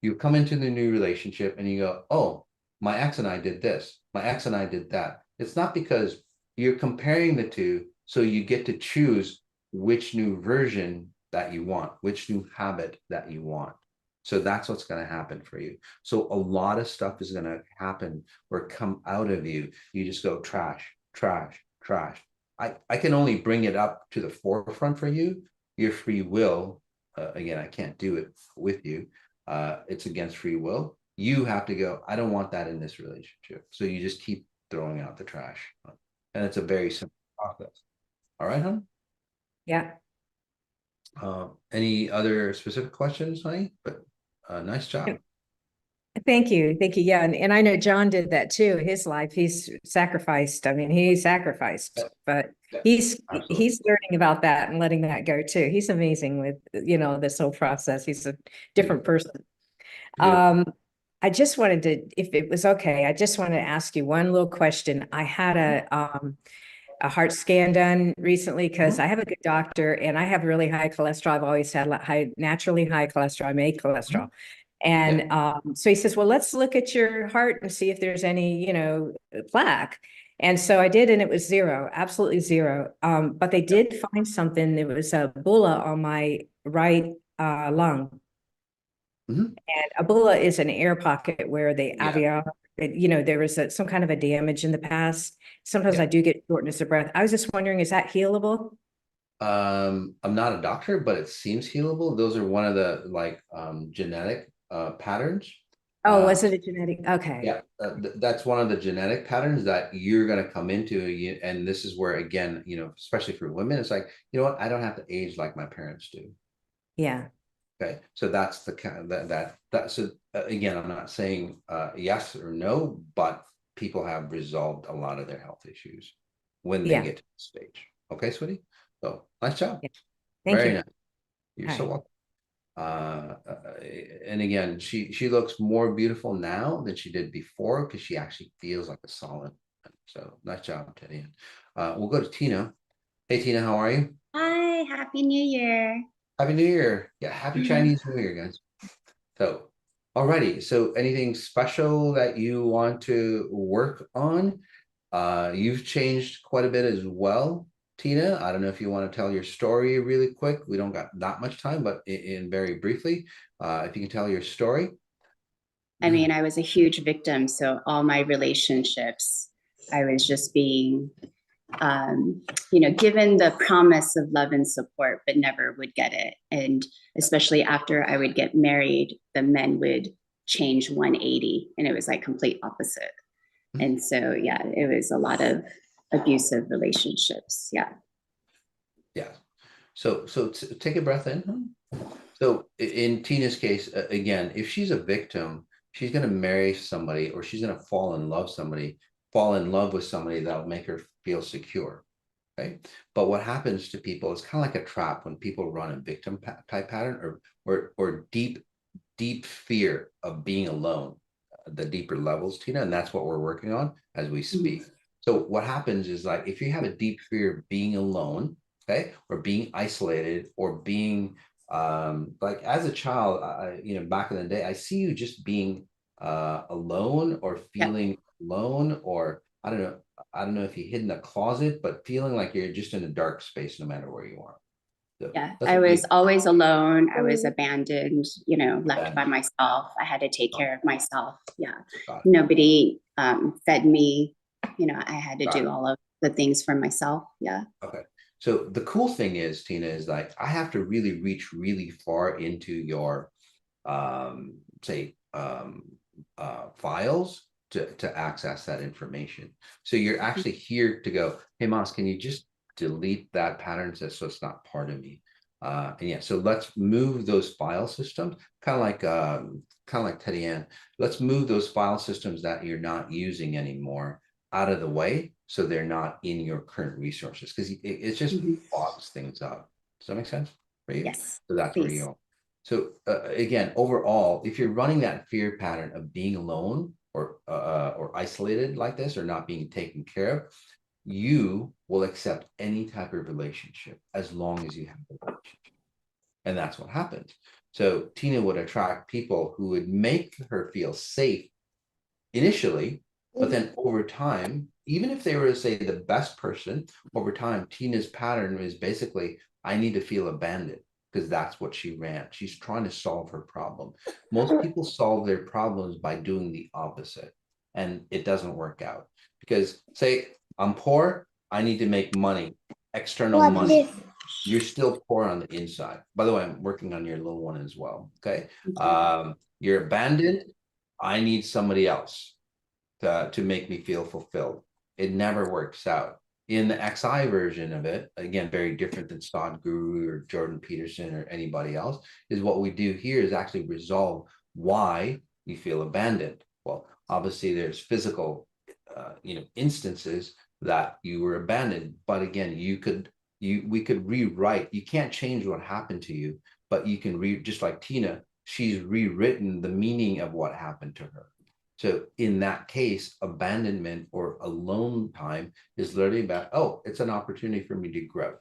A: you come into the new relationship and you go, oh, my ex and I did this, my ex and I did that. It's not because you're comparing the two, so you get to choose which new version that you want, which new habit that you want. So that's what's going to happen for you. So a lot of stuff is going to happen or come out of you. You just go trash, trash, trash. I can only bring it up to the forefront for you, your free will. Again, I can't do it with you. It's against free will. You have to go, I don't want that in this relationship. So you just keep throwing out the trash. And it's a very simple process. All right, hon?
C: Yeah.
A: Any other specific questions, honey? But nice job.
C: Thank you. Thank you. Yeah. And I know John did that too. His life, he's sacrificed. I mean, he sacrificed, but he's learning about that and letting that go too. He's amazing with, this whole process. He's a different person. I just wanted to, if it was okay, I just wanted to ask you one little question. I had a heart scan done recently because I have a good doctor and I have really high cholesterol. I've always had naturally high cholesterol. I made cholesterol. And so he says, well, let's look at your heart and see if there's any, plaque. And so I did, and it was zero, absolutely zero. But they did find something. There was a bulla on my right lung. And a bulla is an air pocket where the alveoli, there was some kind of a damage in the past. Sometimes I do get shortness of breath. I was just wondering, is that healable?
A: I'm not a doctor, but it seems healable. Those are one of the genetic patterns.
C: Oh, was it a genetic? Okay.
A: Yeah, that's one of the genetic patterns that you're going to come into. And this is where, again, especially for women, it's like, you know what? I don't have to age like my parents do.
C: Yeah.
A: Okay. So that's the kind of that. So again, I'm not saying yes or no, but people have resolved a lot of their health issues when they get to the stage. Okay, sweetie. So nice job.
C: Yeah. Thank
A: Very
C: you.
A: nice. You're so welcome. And again, she looks more beautiful now than she did before because she actually feels like a solid. So nice job, Teddy. We'll go to Tina. Hey, Tina, how are you?
D: Hi, Happy New Year.
A: Happy New Year. Yeah, happy Chinese New Year, guys. So, alrighty. So anything special that you want to work on? You've changed quite a bit as well, Tina. I don't know if you want to tell your story really quick. We don't got that much time, but in very briefly, if you can tell your story.
D: I mean, I was a huge victim. So all my relationships, I was just being, given the promise of love and support, but never would get it. And especially after I would get married, the men would change 180 and it was like complete opposite. And so, yeah, it was a lot of abusive relationships. Yeah.
A: Yeah. So take a breath in. So in Tina's case, again, if she's a victim, she's going to marry somebody or she's going to fall in love with somebody that'll make her feel secure. Okay. But what happens to people is kind of like a trap when people run a victim type pattern or deep fear of being alone, the deeper levels, Tina, and that's what we're working on as we speak. So what happens is like if you have a deep fear of being alone, okay, or being isolated or being like as a child, back in the day, I see you just being alone or feeling alone, or I don't know if you hid in a closet, but feeling like you're just in a dark space no matter where you are. So
D: I was always alone. I was abandoned, left by myself. I had to take care of myself. Yeah. Nobody fed me. I had to do all of the things for myself. Yeah.
A: Okay. So the cool thing is, Tina, is like I have to really reach really far into your files to access that information. So you're actually here to go, hey Mas, can you just delete that pattern so it's not part of me? And yeah, so let's move those file systems, kind of like Teddy Ann. Let's move those file systems that you're not using anymore out of the way so they're not in your current resources because it just bogs things up. Does that make sense for you?
D: Yes.
A: So that's where you go. So again, overall, if you're running that fear pattern of being alone or isolated like this, or not being taken care of, you will accept any type of relationship as long as you have a relationship. And that's what happens. So Tina would attract people who would make her feel safe initially, but then over time, even if they were to say the best person, over time, Tina's pattern is basically, I need to feel abandoned, because that's what she ran. She's trying to solve her problem. Most people solve their problems by doing the opposite, and it doesn't work out. Because say, I'm poor, I need to make money, external money. You're still poor on the inside. By the way, I'm working on your little one as well. Okay. You're abandoned. I need somebody else to make me feel fulfilled. It never works out. In the XI version of it, again, very different than Sadhguru or Jordan Peterson or anybody else, is what we do here is actually resolve why you feel abandoned. Well, obviously there's physical, instances that you were abandoned, but again, we could rewrite. You can't change what happened to you, but you can just like Tina, she's rewritten the meaning of what happened to her. So in that case, abandonment or alone time is literally about, oh, it's an opportunity for me to grow.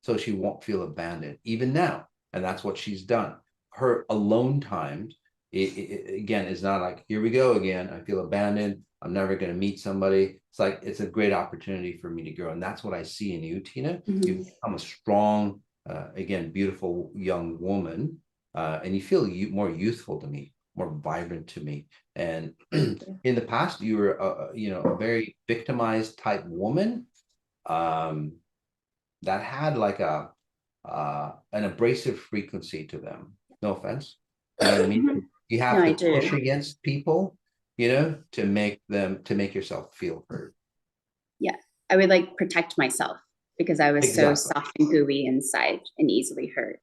A: So she won't feel abandoned even now. And that's what she's done. Her alone times, again, is not like, here we go again. I feel abandoned. I'm never going to meet somebody. It's like, it's a great opportunity for me to grow. And that's what I see in you, Tina. You've become a strong, again, beautiful young woman. And you feel more youthful to me, more vibrant to me. And in the past, you were, a very victimized type woman that had like an abrasive frequency to them. No offense. You know what I mean? You have
D: No, I
A: to push
D: do.
A: against people, to make yourself feel heard.
D: Yeah. I would like protect myself because I was so
A: Exactly.
D: soft and gooey inside and easily hurt.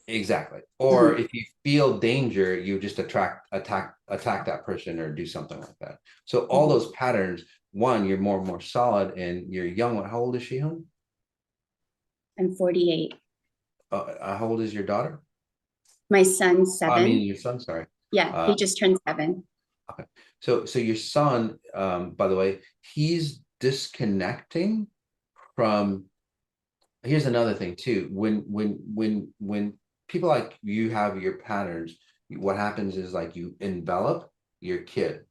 A: Exactly. Or if you feel danger, you just attack that person or do something like that. So all those patterns, one, you're more and more solid, and you're young. How old is she, hon?
D: I'm 48.
A: How old is your daughter?
D: My son's 7.
A: I mean, your son, sorry.
D: Yeah, he just turned 7.
A: Okay. So your son, by the way, he's disconnecting from, here's another thing too. When people like you have your patterns, what happens is like you envelop your kid.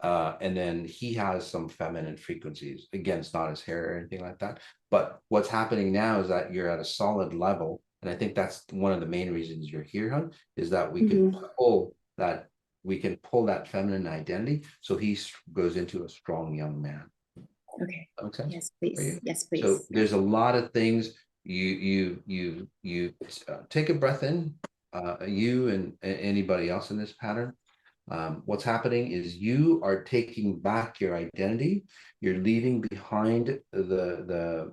A: And then he has some feminine frequencies. Again, it's not his hair or anything like that. But what's happening now is that you're at a solid level. And I think that's one of the main reasons you're here, hon, is that we can pull that feminine identity. So he goes into a strong young man.
D: Okay.
A: Okay.
D: Yes, please. Yes, please.
A: So there's a lot of things you take a breath in, you and anybody else in this pattern. What's happening is you are taking back your identity. You're leaving behind the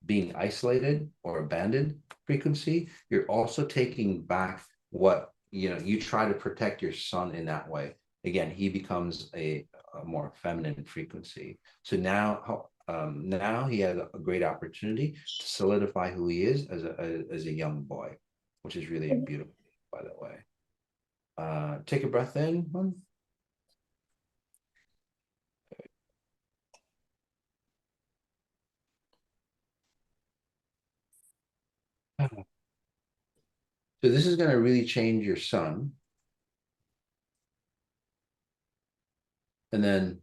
A: being isolated or abandoned frequency. You're also taking back what, you try to protect your son in that way. Again, he becomes a more feminine frequency. So now he has a great opportunity to solidify who he is as a young boy, which is really beautiful, by the way. Take a breath in. So this is going to really change your son. And then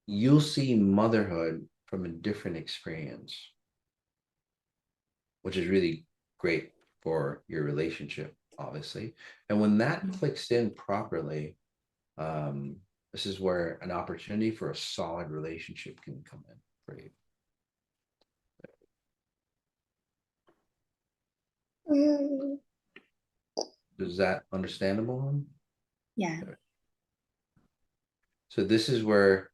A: you'll see motherhood from a different experience, which is really great for your relationship, obviously. And when that clicks in properly, this is where an opportunity for a solid relationship can come in for you. Is that understandable?
D: Yeah.
A: So this is where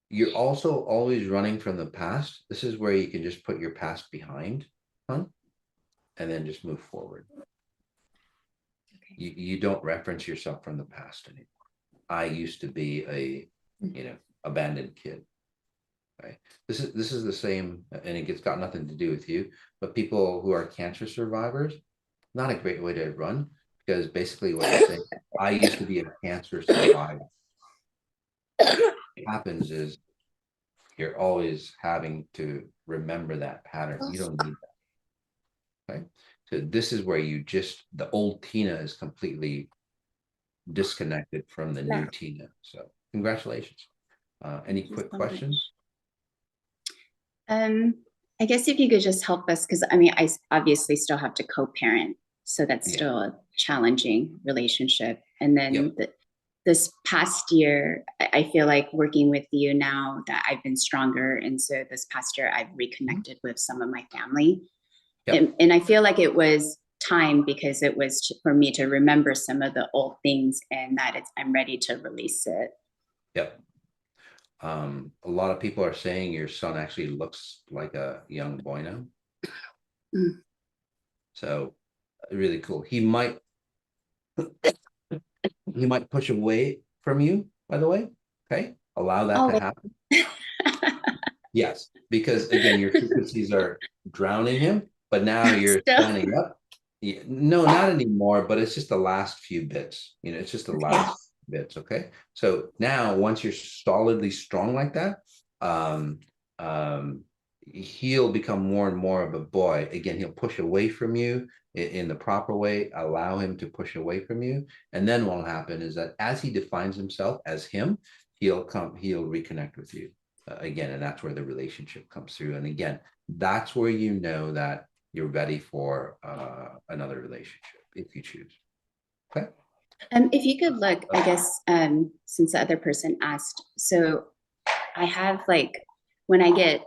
A: you're also always running from the past. This is where you can just put your past behind, huh? And then just move forward. Okay. You don't reference yourself from the past anymore. I used to be a, abandoned kid. Right. This is the same, and it's got nothing to do with you, but people who are cancer survivors, not a great way to run, because basically what you're saying, I used to be a cancer survivor. What happens is you're always having to remember that pattern. You don't need that. Okay. So this is where the old Tina is completely disconnected from the new Tina. So congratulations. Any quick questions?
D: I guess if you could just help us, because I mean, I obviously still have to co-parent, so that's still a challenging relationship. And then this past year, I feel like working with you now that I've been stronger. And so this past year, I've reconnected with some of my family. And I feel like it was time, because it was for me to remember some of the old things, and that I'm ready to release it.
A: Yep. A lot of people are saying your son actually looks like a young boy now. So really cool. He might push away from you, by the way. Okay. Allow that to happen. Yes, because again, your frequencies are drowning him, but now you're standing up. No, not anymore, but it's just the last few bits. It's just the last bits. Okay. So now once you're solidly strong like that, he'll become more and more of a boy. Again, he'll push away from you in the proper way, allow him to push away from you. And then what'll happen is that as he defines himself as him, he'll reconnect with you again. And that's where the relationship comes through. And again, that's where you know that you're ready for another relationship if you choose. Okay.
D: If you could look, I guess, since the other person asked, so I have when I get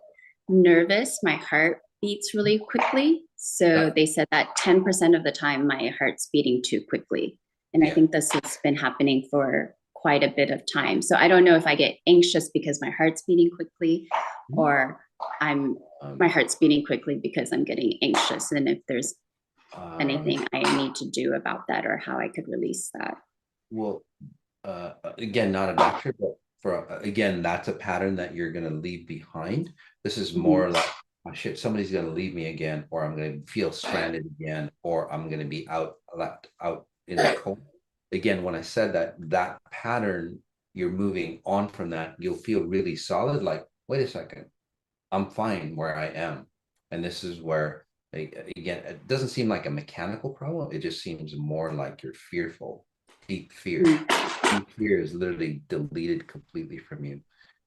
D: nervous, my heart beats really quickly. So they said that 10% of the time my heart's beating too quickly. And I think this has been happening for quite a bit of time. So I don't know if I get anxious because my heart's beating quickly, or my heart's beating quickly because I'm getting anxious. And if there's anything I need to do about that, or how I could release that.
A: Well, again, not a doctor, but again, that's a pattern that you're going to leave behind. This is more like, oh shit, somebody's going to leave me again, or I'm going to feel stranded again, or I'm going to be left out in the cold. Again, when I said that pattern, you're moving on from that, you'll feel really solid. Like, wait a second, I'm fine where I am. And this is where, again, it doesn't seem like a mechanical problem. It just seems more like you're fearful. Deep fear. Deep fear is literally deleted completely from you.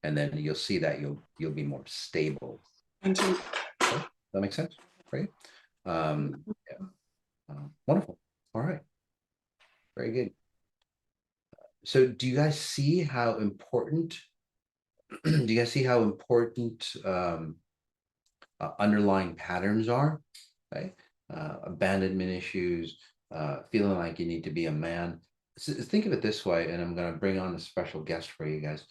A: And then you'll see that you'll be more stable. Okay? That makes sense, right? Wonderful. All right. Very good. So do you guys see how important underlying patterns are? Right? Abandonment issues, feeling like you need to be a man. So think of it this way, and I'm going to bring on a special guest for you guys.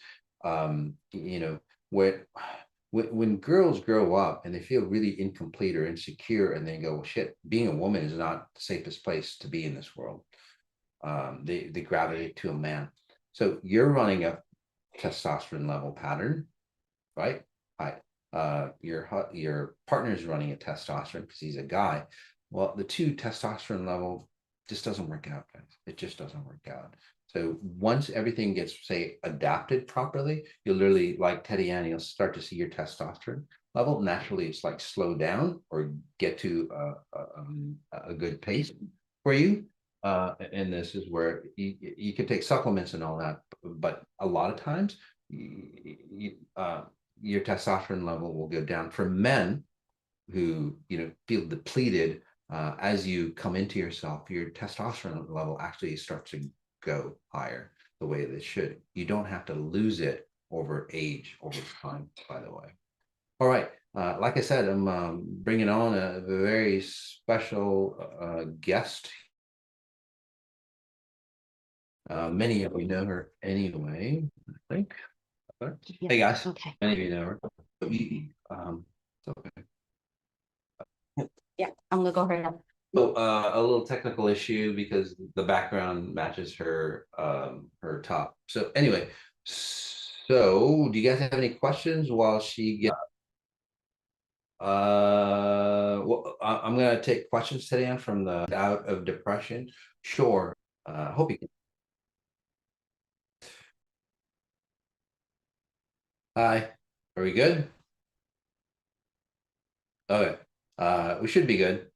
A: When girls grow up and they feel really incomplete or insecure, and they go, well, shit, being a woman is not the safest place to be in this world. They gravitate to a man. So you're running a testosterone level pattern, right? Your partner's running a testosterone because he's a guy. Well, the two testosterone level just doesn't work out, guys. It just doesn't work out. So once everything gets, say, adapted properly, you'll literally, like Teddy Ann, you'll start to see your testosterone level naturally. It's like slow down or get to a good pace for you. And this is where you can take supplements and all that, but a lot of times your testosterone level will go down. For men who feel depleted, as you come into yourself, your testosterone level actually starts to go higher the way that it should. You don't have to lose it over age, over time, by the way. All right. Like I said, I'm bringing on a very special guest. Many of you know her anyway, I think. Hey guys,
E: Okay.
A: many of you know her. Okay.
E: Yeah, I'm gonna go right up.
A: So a little technical issue because the background matches her her top. So anyway, So, do you guys have any questions while she gets? Well, I'm gonna take questions today from the out of depression. Sure. Hope you can. Hi. Are we good? Okay. We should be good.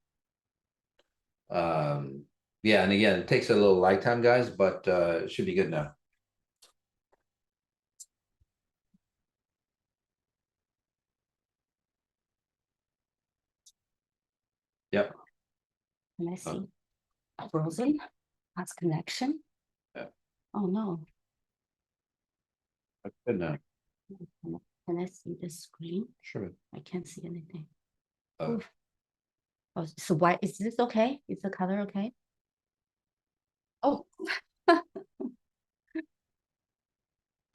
A: Yeah, and again, it takes a little light time, guys, but it should be good now. Yep.
E: Can I see? Frozen? Has connection?
A: Yeah.
E: Oh, no.
A: Good now.
E: Can I see the screen?
A: Sure.
E: I can't see anything.
A: Oh.
E: Oof. Oh, so why is this okay? Is the color okay? Oh,
A: All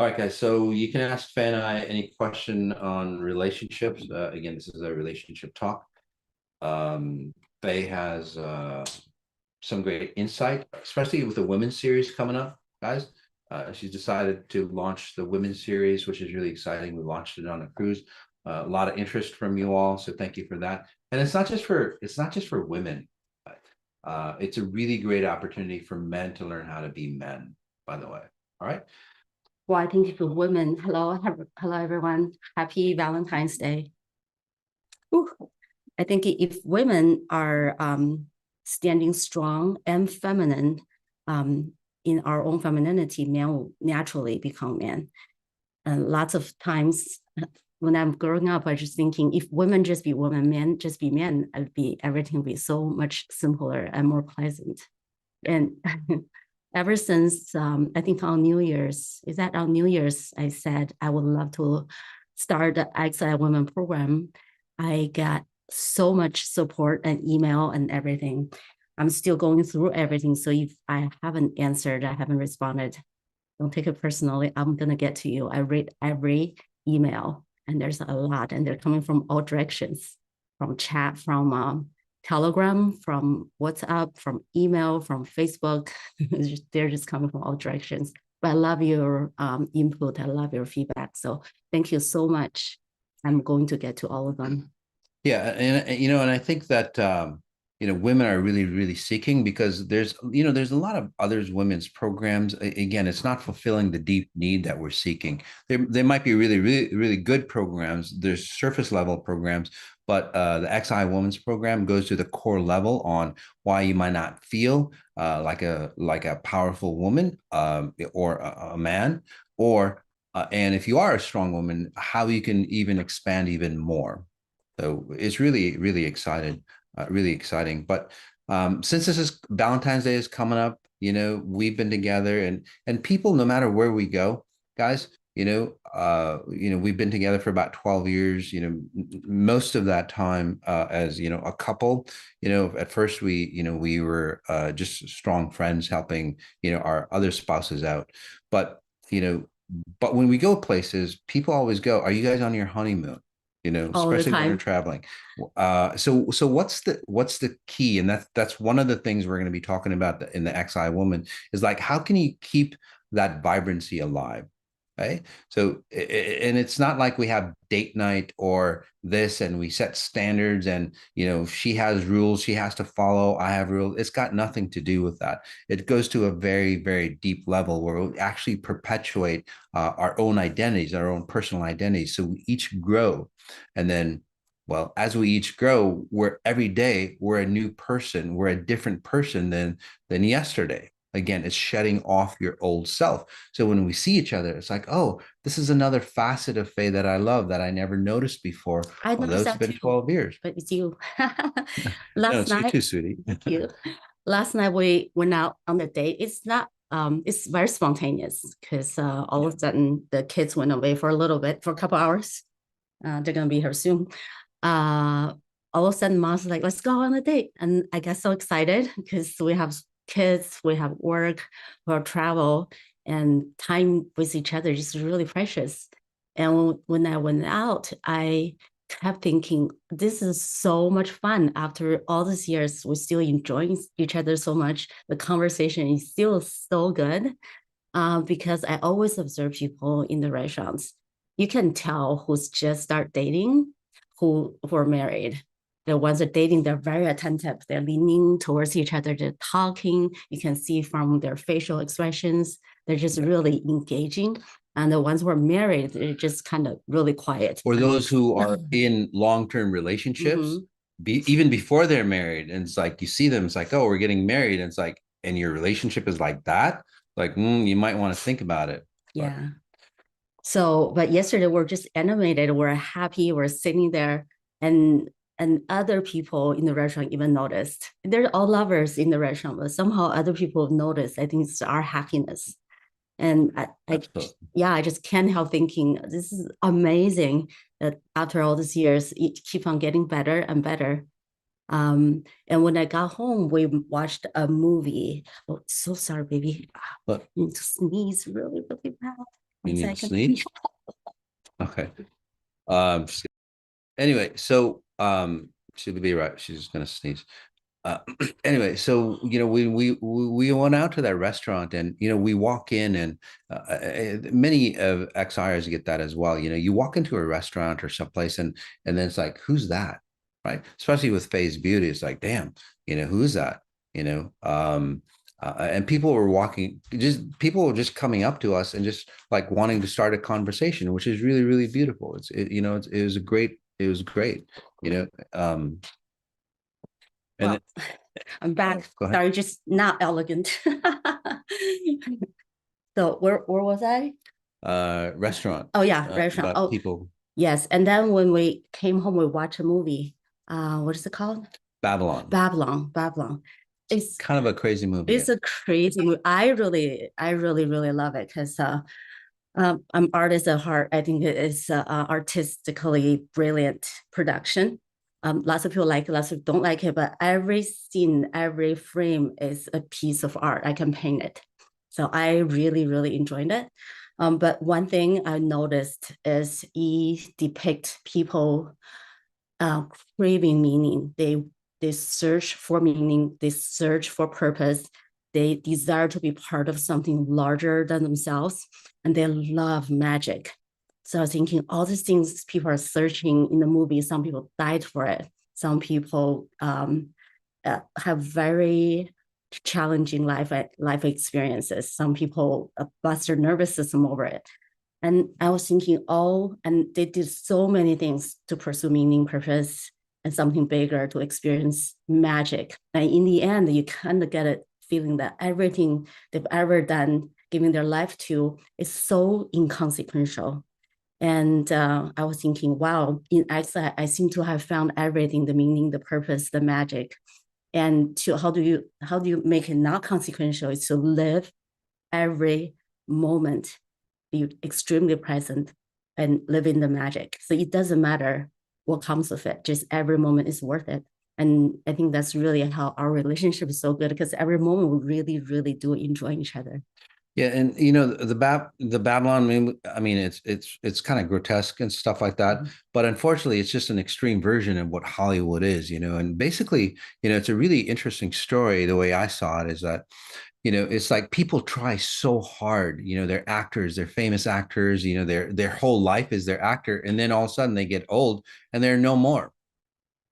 A: right, guys. So you can ask Fan I any question on relationships. Again, this is a relationship talk. Faye has some great insight, especially with the women's series coming up, guys. She's decided to launch the women's series, which is really exciting. We launched it on a cruise. A lot of interest from you all, so thank you for that. And it's not just for women. It's a really great opportunity for men to learn how to be men. By the way, all right.
E: well, I think for women, hello, hello, everyone. Happy Valentine's Day. Ooh. I think if women are standing strong and feminine in our own femininity, men will naturally become men. And lots of times when I'm growing up, I was just thinking, if women just be women, men just be men, everything would be so much simpler and more pleasant. And ever since I think on New Year's, I said I would love to start the XI Women program. I got so much support and email and everything. I'm still going through everything. So if I haven't answered, I haven't responded, don't take it personally. I'm going to get to you. I read every email and there's a lot, and they're coming from all directions, from chat, from Telegram, from WhatsApp, from email, from Facebook. They're just coming from all directions. But I love your input. I love your feedback. So thank you so much. I'm going to get to all of them.
A: Yeah, and I think that women are really, really seeking, because there's a lot of others women's programs. Again, it's not fulfilling the deep need that we're seeking. They might be really, really, really good programs. There's surface level programs, but the XI Women's program goes to the core level on why you might not feel like a powerful woman or a man, or and if you are a strong woman, how you can even expand even more. So it's really, really really exciting. But since this is Valentine's Day is coming up, we've been together, and people, no matter where we go, guys, we've been together for about 12 years. Most of that time as a couple. At first we were just strong friends helping our other spouses out, but but when we go places, people always go, "Are you guys on your honeymoon?"
E: All the
A: Especially when
E: time.
A: we're traveling. So what's the key? And that's one of the things we're going to be talking about in the XI Woman, is like, how can you keep that vibrancy alive? Right. So, and it's not like we have date night or this and we set standards and, she has rules she has to follow. I have rules. It's got nothing to do with that. It goes to a very, very deep level where we actually perpetuate our own identities, our own personal identities. So we each grow. And then, well, as we each grow, every day we're a new person. We're a different person than yesterday. Again, it's shedding off your old self. So when we see each other, it's like, oh, this is another facet of Faye that I love that I never noticed before.
E: I noticed
A: It's
E: that
A: been
E: too,
A: 12 years.
E: but it's you.
A: No,
E: Last
A: it's you
E: night,
A: too, sweetie.
E: thank you. Last night we went out on a date. It's not, it's very spontaneous because all of a sudden the kids went away for a little bit, for a couple hours. They're gonna be here soon. All of a sudden, Mom's like, "Let's go on a date," and I got so excited because we have kids, we have work, we have travel, and time with each other is really precious. And when I went out, I kept thinking, this is so much fun. After all these years, we're still enjoying each other so much. The conversation is still so good. because I always observe people in the restaurants. You can tell who's just start dating, who are married. The ones that are dating, they're very attentive. They're leaning towards each other. They're talking. You can see from their facial expressions, they're just really engaging. And the ones who are married, they're just kind of really quiet.
A: Or those who are in long-term relationships, even before they're married. And it's like, you see them, it's like, oh, we're getting married. And it's like, and your relationship is like that. Like, you might want to think about it.
E: Yeah. So, but yesterday we're just animated. We're happy. We're sitting there, and other people in the restaurant even noticed. They're all lovers in the restaurant, but somehow other people noticed. I think it's our happiness. And I just can't help thinking, this is amazing that after all these years, it keep on getting better and better. And when I got home, we watched a movie. Oh, so sorry, baby.
A: But
E: I need to sneeze really, really bad.
A: You need to sneeze? Okay. Anyway, so she'll be right. She's gonna sneeze. Anyway, so we went out to that restaurant, and we walk in, and many of ex-hires get that as well. You walk into a restaurant or someplace, and then it's like, who's that, right? Especially with Phase Beauty, it's like, damn, who's that? And people were coming up to us and just like wanting to start a conversation, which is really, really beautiful. It was great. And
E: well, I'm back. Sorry, just not elegant. So where was I?
A: Restaurant.
E: Oh yeah, restaurant. Oh,
A: people.
E: Yes, and then when we came home, we watched a movie. What is it called? Babylon. It's
A: kind of a crazy movie.
E: It's a crazy movie. I really, really love it because I'm artist at heart. I think it's artistically brilliant production. Lots of people like it, lots of don't like it, but every scene, every frame is a piece of art. I can paint it. So I really enjoyed it. But one thing I noticed is he depict people craving meaning. They search for meaning, they search for purpose, they desire to be part of something larger than themselves, and they love magic. So I was thinking all these things people are searching in the movie, some people died for it. Some people have very challenging life experiences. Some people bust their nervous system over it. And I was thinking, and they did so many things to pursue meaning, purpose, and something bigger, to experience magic. And in the end, you kind of get a feeling that everything they've ever done, giving their life to, is so inconsequential. And I was thinking, wow, in exile, I seem to have found everything, the meaning, the purpose, the magic. And how do you make it not consequential? Is to live every moment, be extremely present, and live in the magic. So it doesn't matter what comes with it, just every moment is worth it. And I think that's really how our relationship is so good, because every moment we really do enjoy each other.
A: Yeah, and the Babylon, I mean, it's kind of grotesque and stuff like that, but unfortunately, it's just an extreme version of what Hollywood is, and basically, it's a really interesting story. The way I saw it is that, it's like people try so hard, they're actors, they're famous actors, their whole life is their actor, and then all of a sudden they get old and they're no more.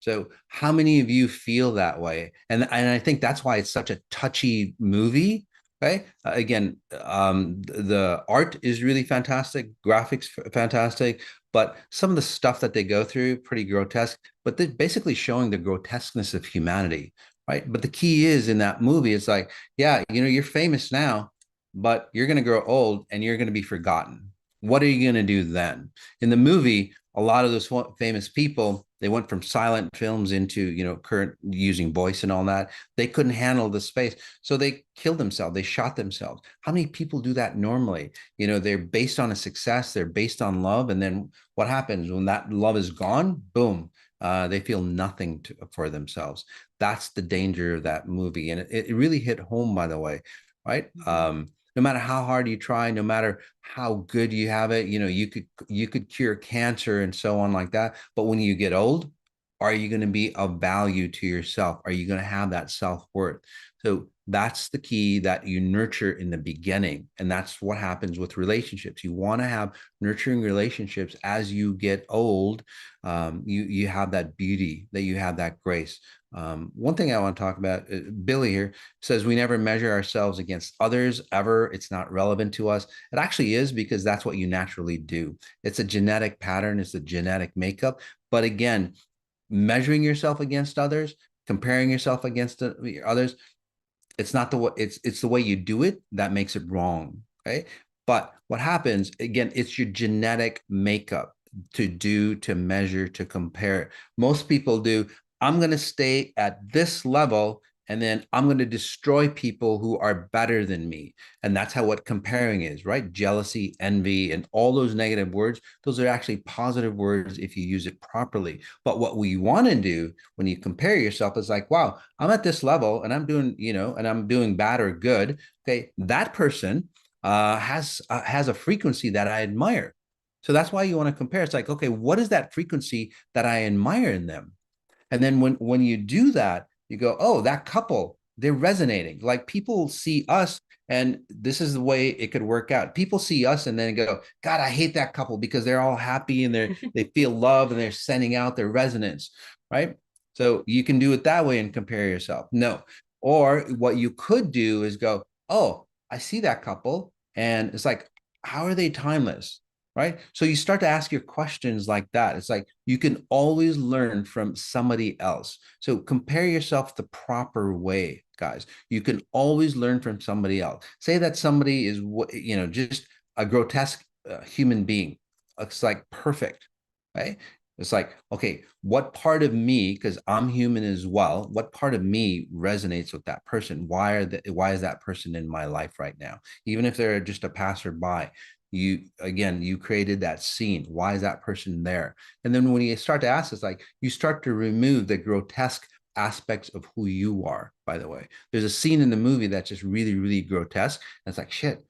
A: So how many of you feel that way? And I think that's why it's such a touchy movie. Okay. Again, the art is really fantastic, graphics fantastic, but some of the stuff that they go through, pretty grotesque, but they're basically showing the grotesqueness of humanity, right? But the key is in that movie, it's like, yeah, you're famous now, but you're going to grow old and you're going to be forgotten. What are you going to do then? In the movie, a lot of those famous people, they went from silent films into, current using voice and all that. They couldn't handle the space. So they killed themselves. They shot themselves. How many people do that normally? They're based on a success. They're based on love. And then what happens when that love is gone? Boom. They feel nothing for themselves. That's the danger of that movie. And it really hit home, by the way, right? No matter how hard you try, no matter how good you have it, you could cure cancer and so on like that. But when you get old, are you going to be of value to yourself? Are you going to have that self-worth? So That's the key that you nurture in the beginning. And that's what happens with relationships. You want to have nurturing relationships as you get old. You have that beauty, that you have that grace. One thing I want to talk about, Billy here says we never measure ourselves against others ever. It's not relevant to us. It actually is, because that's what you naturally do. It's a genetic pattern. It's a genetic makeup. But again, measuring yourself against others, comparing yourself against others, it's not the way, it's the way you do it that makes it wrong, right? But what happens, again, it's your genetic makeup to measure, to compare. Most people do, I'm going to stay at this level, and then I'm going to destroy people who are better than me. And that's how what comparing is, right? Jealousy, envy, and all those negative words, those are actually positive words if you use it properly. But what we want to do when you compare yourself is like, wow, I'm at this level and I'm doing, and I'm doing bad or good. Okay, that person has a frequency that I admire. So that's why you want to compare. It's like, okay, what is that frequency that I admire in them? And then when you do that, you go, oh, that couple, they're resonating. Like, people see us, and this is the way it could work out. People see us and then go, God, I hate that couple because they're all happy and they feel love and they're sending out their resonance, right? So you can do it that way and compare yourself. No. Or what you could do is go, oh, I see that couple, and it's like, how are they timeless? Right? So you start to ask your questions like that. It's like you can always learn from somebody else. So compare yourself the proper way, guys. You can always learn from somebody else. Say that somebody is, just a grotesque human being. It's like perfect, right? It's like, okay, what part of me, because I'm human as well, what part of me resonates with that person? Why is that person in my life right now? Even if they're just a passerby, you created that scene. Why is that person there? And then when you start to ask, it's like you start to remove the grotesque aspects of who you are. By the way, there's a scene in the movie that's just really, really grotesque, and it's like, shit,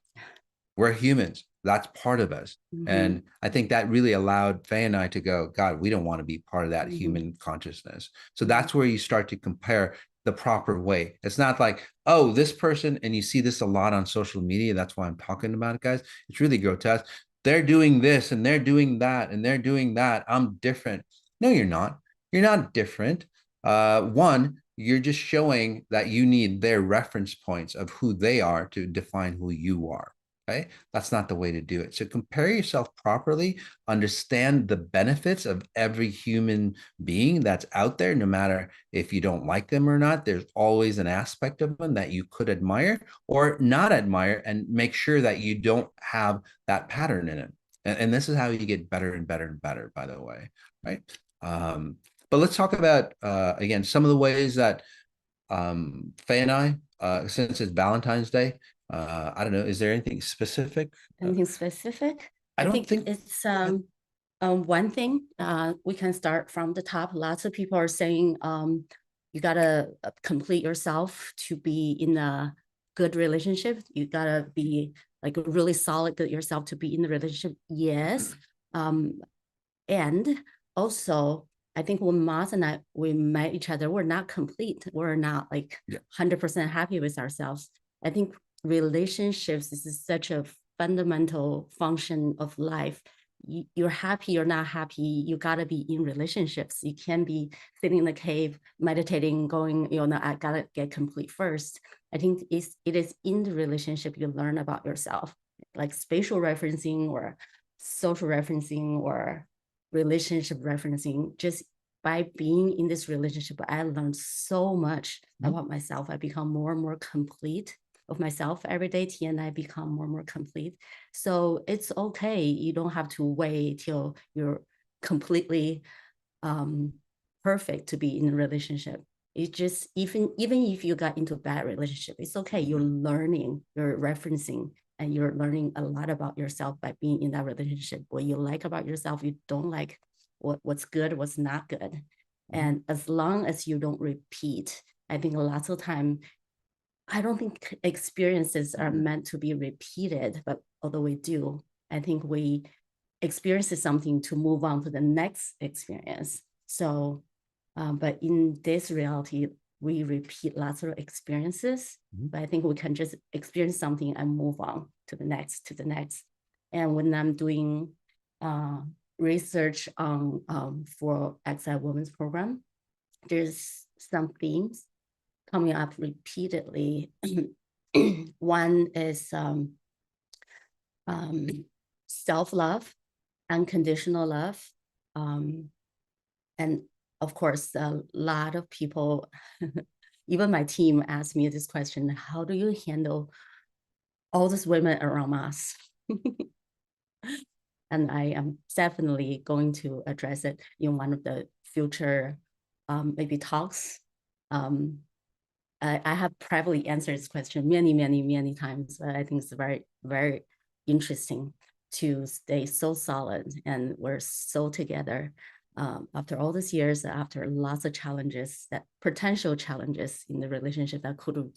A: we're humans. That's part of us.
E: Mm-hmm.
A: And I think that really allowed Faye and I to go, God, we don't want to be part of that
E: Mm-hmm.
A: human consciousness. So that's where you start to compare the proper way. It's not like, oh, this person, and you see this a lot on social media. That's why I'm talking about it, guys. It's really grotesque. They're doing this and they're doing that and they're doing that. I'm different. No, you're not. You're not different. One, you're just showing that you need their reference points of who they are to define who you are. Okay, that's not the way to do it. So compare yourself properly, understand the benefits of every human being that's out there, no matter if you don't like them or not. There's always an aspect of them that you could admire or not admire, and make sure that you don't have that pattern in it. And this is how you get better and better and better, by the way, right? But let's talk about, again, some of the ways that Faye and I, since it's Valentine's Day, I don't know, is there anything specific?
E: Anything specific?
A: I don't think
E: it's one thing. We can start from the top. Lots of people are saying you gotta complete yourself to be in a good relationship. You gotta be like really solid good yourself to be in the relationship. Yes. And also, I think when Mas and I, we met each other, we're not complete. We're not like 100% happy with ourselves. I think relationships, this is such a fundamental function of life. You're happy, you're not happy, you gotta be in relationships. You can't be sitting in the cave, meditating, going, I gotta get complete first. I think it is in the relationship you learn about yourself, like spatial referencing or social referencing or relationship referencing. Just by being in this relationship, I learned so much about myself. I become more and more complete of myself every day. Tia and I become more and more complete. So it's okay. You don't have to wait till you're completely perfect to be in a relationship. It just, even if you got into a bad relationship, it's okay. You're learning, you're referencing, and you're learning a lot about yourself by being in that relationship. What you like about yourself, you don't like, what's good, what's not good. And as long as you don't repeat, I think lots of time, I don't think experiences are meant to be repeated, but although we do, I think we experience something to move on to the next experience. So, but in this reality, we repeat lots of experiences, but I think we can just experience something and move on to the next, to the next. And when I'm doing research on for XI Women's Program, there's some themes coming up repeatedly. One is self-love, unconditional love. And of course, a lot of people, even my team asked me this question, how do you handle all these women around us? And I am definitely going to address it in one of the future maybe talks. I have privately answered this question many, many, many times, but I think it's very, very interesting to stay so solid and we're so together after all these years, after lots of challenges, that potential challenges in the relationship that could have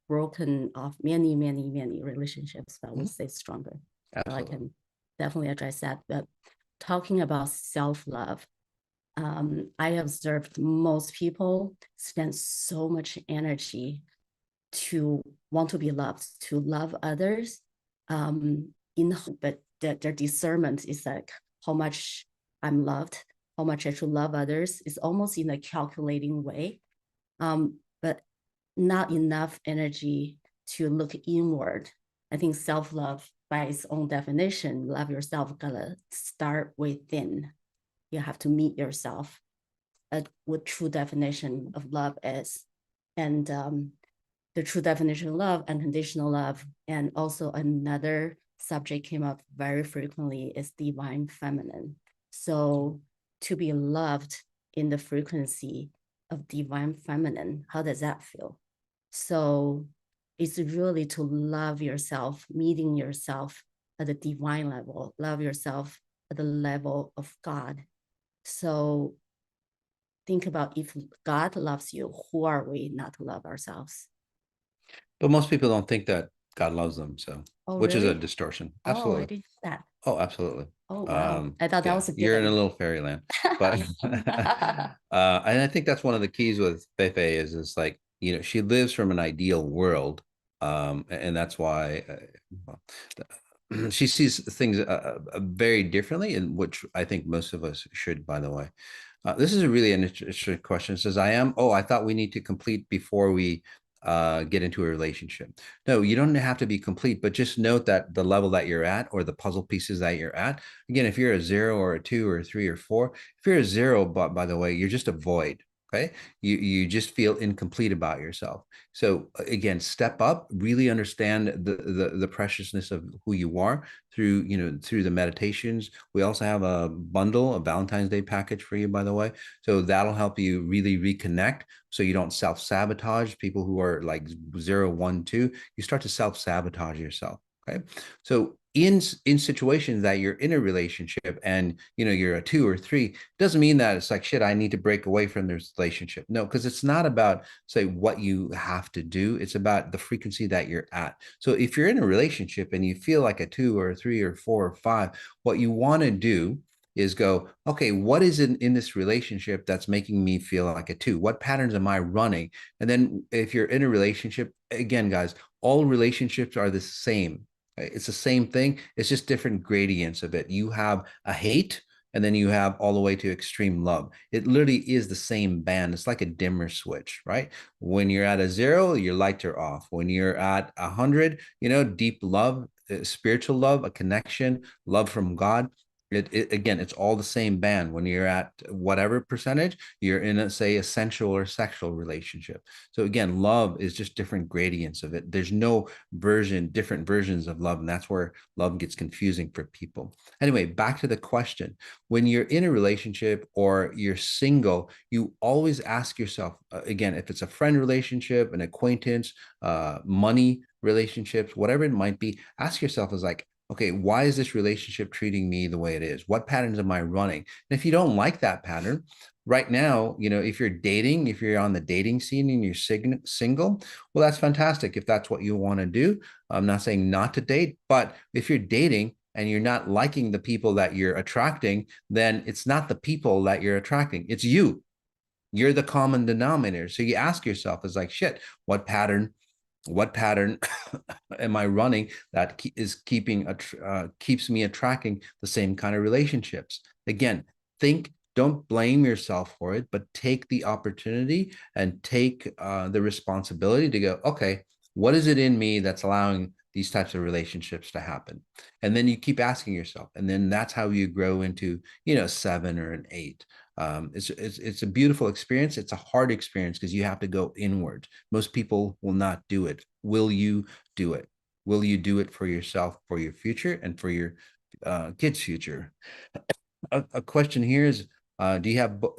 E: broken off many, many, many relationships, but we stay stronger. So I can definitely address that. But talking about self-love, I observed most people spend so much energy to want to be loved, to love others, but their discernment is like how much I'm loved, how much I should love others is almost in a calculating way, but not enough energy to look inward. I think self-love, by its own definition, love yourself, gotta start within. You have to meet yourself at what true definition of love is. And the true definition of love, unconditional love. And also another subject came up very frequently is divine feminine. So to be loved in the frequency of divine feminine, how does that feel? So it's really to love yourself, meeting yourself at the divine level, love yourself at the level of God. So think about, if God loves you, who are we not to love ourselves?
A: But most people don't think that God loves them, so which is a
E: really?
A: distortion.
E: Oh, I
A: Absolutely.
E: didn't know that.
A: Oh, absolutely.
E: Oh, wow. I thought that was a
A: You're in a
E: given.
A: little fairyland. But and I think that's one of the keys with Feifei is like, she lives from an ideal world. And that's why she sees things very differently, and which I think most of us should, by the way. This is a really interesting question. It says, I thought we need to complete before we get into a relationship. No, you don't have to be complete, but just note that the level that you're at, or the puzzle pieces that you're at. Again, if you're a 0 or a 2 or a 3 or 4, if you're a 0, but by the way, you're just a void. Okay. You just feel incomplete about yourself. So again, step up, really understand the preciousness of who you are through the meditations. We also have a bundle, a Valentine's Day package for you, by the way. So that'll help you really reconnect, so you don't self-sabotage. People who are like 0, 1, 2, you start to self-sabotage yourself. Okay. So in situations that you're in a relationship and you're a 2 or 3, doesn't mean that it's like, shit, I need to break away from this relationship. No, because it's not about, say, what you have to do. It's about the frequency that you're at. So if you're in a relationship and you feel like a 2 or a 3 or 4 or 5, what you want to do is go, okay, what is in this relationship that's making me feel like a 2? What patterns am I running? And then if you're in a relationship, again, guys, all relationships are the same. It's the same thing. It's just different gradients of it. You have a hate, and then you have all the way to extreme love. It literally is the same band. It's like a dimmer switch, right? When you're at a 0, your lights are off. When you're at 100, deep love, spiritual love, a connection, love from God. Again, it's all the same band. When you're at whatever percentage, you're in a, say, a sensual or sexual relationship. So again, love is just different gradients of it. There's no different versions of love. And that's where love gets confusing for people. Anyway, back to the question. When you're in a relationship or you're single, you always ask yourself, again, if it's a friend relationship, an acquaintance, money relationships, whatever it might be, ask yourself is like, okay, why is this relationship treating me the way it is? What patterns am I running? And if you don't like that pattern right now, if you're dating, if you're on the dating scene and you're single, well, that's fantastic. If that's what you want to do, I'm not saying not to date, but if you're dating and you're not liking the people that you're attracting, then it's not the people that you're attracting. It's you. You're the common denominator. So you ask yourself, it's like, shit, what pattern am I running that keeps me attracting the same kind of relationships? Again, don't blame yourself for it, but take the opportunity and take the responsibility to go, okay, what is it in me that's allowing these types of relationships to happen? And then you keep asking yourself, and then that's how you grow into, 7 or an 8. It's a beautiful experience. It's a hard experience because you have to go inward. Most people will not do it. Will you do it? Will you do it for yourself, for your future, and for your kids' future? A question here is, do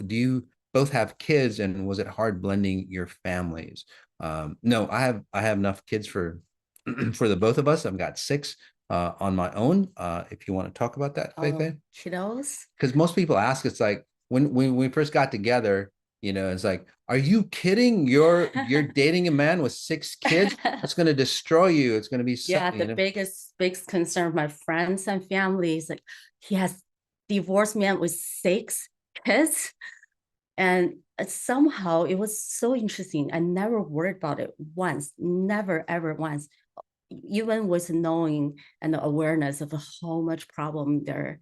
A: you both have kids, and was it hard blending your families? No, I have enough kids for for the both of us. I've got 6 on my own. If you want to talk about that, Feifei.
E: Kiddos.
A: Because most people ask, it's like when we first got together, it's like, are you kidding? You're dating a man with 6 kids? That's going to destroy you. It's going to be
E: Yeah, the biggest concern of my friends and family is like, he has divorced man with 6 kids. And somehow it was so interesting. I never worried about it once, never, ever once, even with knowing and the awareness of how much problem there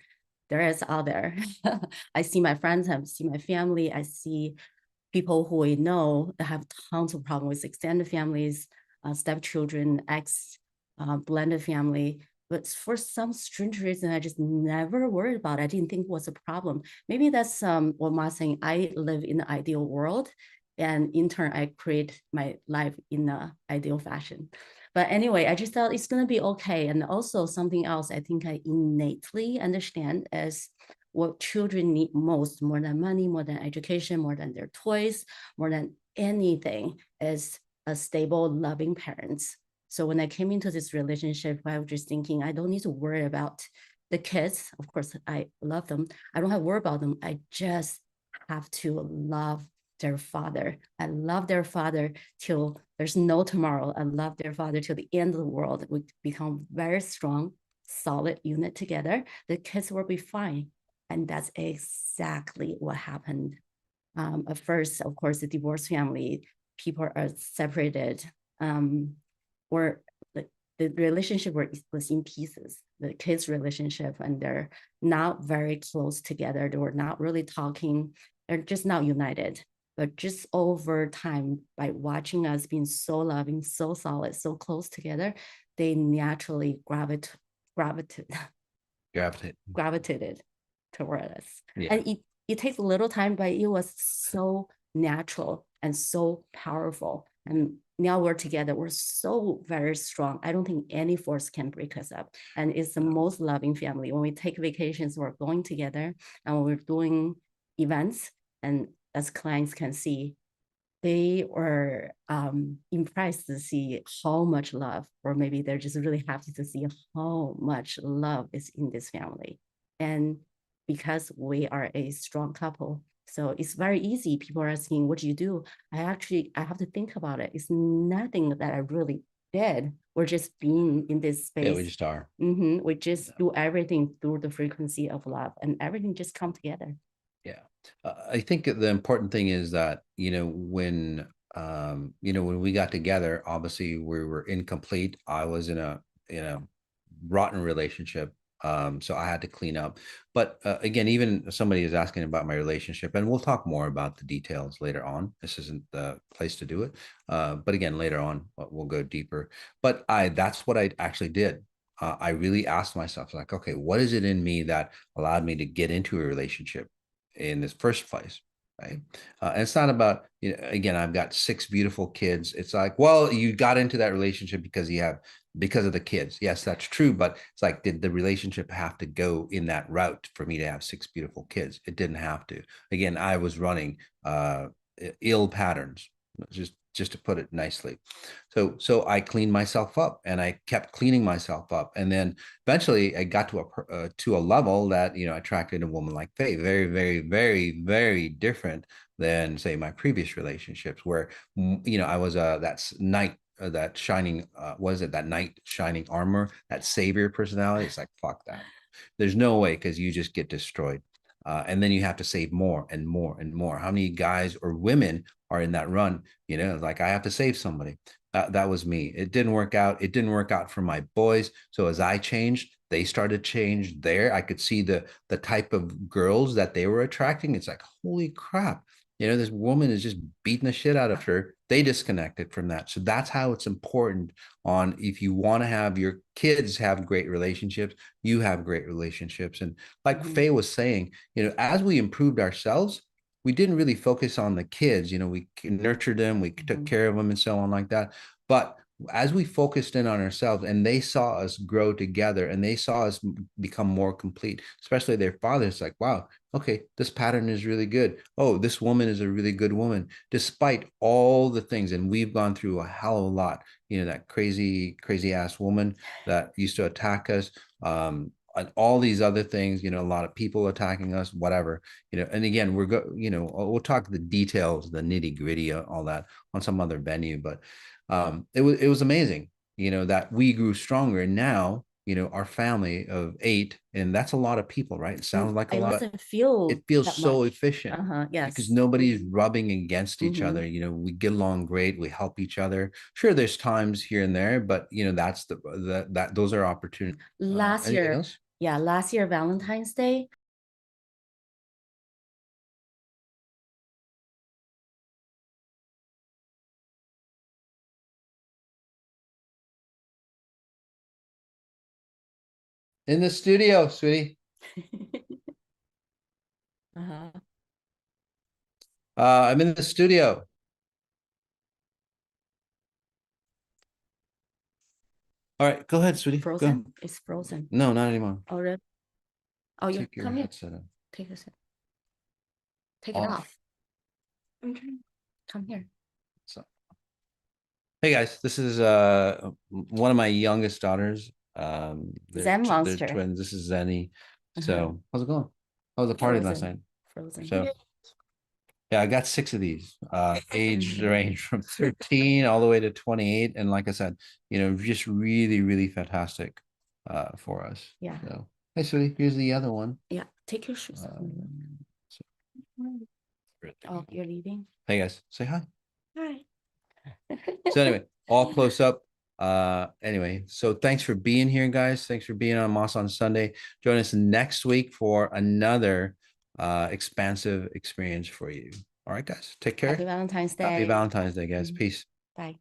E: is out there. I see my friends, I see my family, I see people who we know that have tons of problems with extended families, stepchildren, blended family. But for some strange reason, I just never worried about it. I didn't think it was a problem. Maybe that's what Ma's saying. I live in the ideal world, and in turn, I create my life in the ideal fashion. But anyway, I just thought it's going to be okay. And also something else I think I innately understand is what children need most, more than money, more than education, more than their toys, more than anything, is a stable, loving parents. So when I came into this relationship, I was just thinking, I don't need to worry about the kids. Of course, I love them. I don't have to worry about them. I just have to love their father. I love their father till there's no tomorrow. I love their father till the end of the world. We become very strong, solid unit together. The kids will be fine. And that's exactly what happened. At first, of course, the divorced family, people are separated, or the relationship was in pieces, the kids' relationship, and they're not very close together. They were not really talking. They're just not united. But just over time, by watching us being so loving, so solid, so close together, they naturally gravitated toward us.
A: Yeah.
E: And it takes a little time, but it was so natural and so powerful. And now we're together. We're so very strong. I don't think any force can break us up. And it's the most loving family. When we take vacations, we're going together, and when we're doing events, and as clients can see, they were impressed to see how much love, or maybe they're just really happy to see how much love is in this family. And because we are a strong couple, so it's very easy. People are asking, what do you do? I have to think about it. It's nothing that I really did. We're just being in this space.
A: Yeah, we just are.
E: We just do everything through the frequency of love, and everything just come together.
A: Yeah. I think the important thing is that, when we got together, obviously we were incomplete. I was in a rotten relationship. So I had to clean up. But again, even somebody is asking about my relationship, and we'll talk more about the details later on. This isn't the place to do it. But again, later on, we'll go deeper. But that's what I actually did. I really asked myself, like, okay, what is it in me that allowed me to get into a relationship in this first place? Right. And it's not about, again, I've got 6 beautiful kids. It's like, well, you got into that relationship because of the kids. Yes, that's true. But it's like, did the relationship have to go in that route for me to have 6 beautiful kids? It didn't have to. Again, I was running ill patterns, just to put it nicely. So I cleaned myself up, and I kept cleaning myself up. And then eventually I got to a level that, I attracted a woman like Faye, very, very, very, very different than, say, my previous relationships, where, I was that knight, that shining, that knight shining armor, that savior personality. It's like, fuck that. There's no way, because you just get destroyed. And then you have to save more and more and more. How many guys or women are in that run? You know, like I have to save somebody. That was me. It didn't work out. It didn't work out for my boys. So as I changed, they started to change there. I could see the type of girls that they were attracting. It's like, holy crap. You know, this woman is just beating the shit out of her. They disconnected from that. So that's how it's important on if you want to have your kids have great relationships, you have great relationships. And like Faye was saying, you know, as we improved ourselves, we didn't really focus on the kids. You know, we nurtured them, we took care of them and so on like that. But as we focused in on ourselves and they saw us grow together and they saw us become more complete, especially their fathers, like, wow, okay, this pattern is really good. Oh, this woman is a really good woman, despite all the things. And we've gone through a hell of a lot, you know, that crazy ass woman that used to attack us. And all these other things, you know, a lot of people attacking us, whatever, you know. And again, we'll talk the details, the nitty gritty, all that on some other venue. But it was amazing, you know, that we grew stronger. And now, you know, our family of 8, and that's a lot of people, right? It sounds like a lot.
E: Doesn't feel
A: It feels
E: that
A: so
E: much.
A: efficient
E: Yes.
A: because nobody's rubbing against each other. You know, we get along great. We help each other. Sure, there's times here and there, but you know, that's those are opportunities.
E: Last
A: Anything
E: year,
A: else?
E: last year, Valentine's Day,
A: In the studio, sweetie. I'm in the studio. All right, go ahead, sweetie.
E: frozen.
A: Go.
E: It's frozen.
A: No, not anymore.
E: Already. Oh, you
A: Take your
E: come here.
A: headset off.
E: Take this. Take it off. Come here.
A: So, hey guys, this is one of my youngest daughters.
E: Zen
A: they're
E: monster.
A: twins. This is Zenny. So how's it going? How was the party last night?
E: Frozen.
A: So yeah, I got 6 of these. Age range from 13 all the way to 28. And like I said, you know, just really, really fantastic for us.
E: Yeah.
A: So hey sweetie, here's the other one.
E: Yeah. Take your shoes off. Oh, you're leaving?
A: Hey guys, say hi.
E: Hi.
A: So anyway, all close up. Anyway, so thanks for being here, guys. Thanks for being on Moss on Sunday. Join us next week for another expansive experience for you. All right, guys. Take care.
E: Happy Valentine's Day.
A: Happy Valentine's Day, guys. Peace.
E: Bye.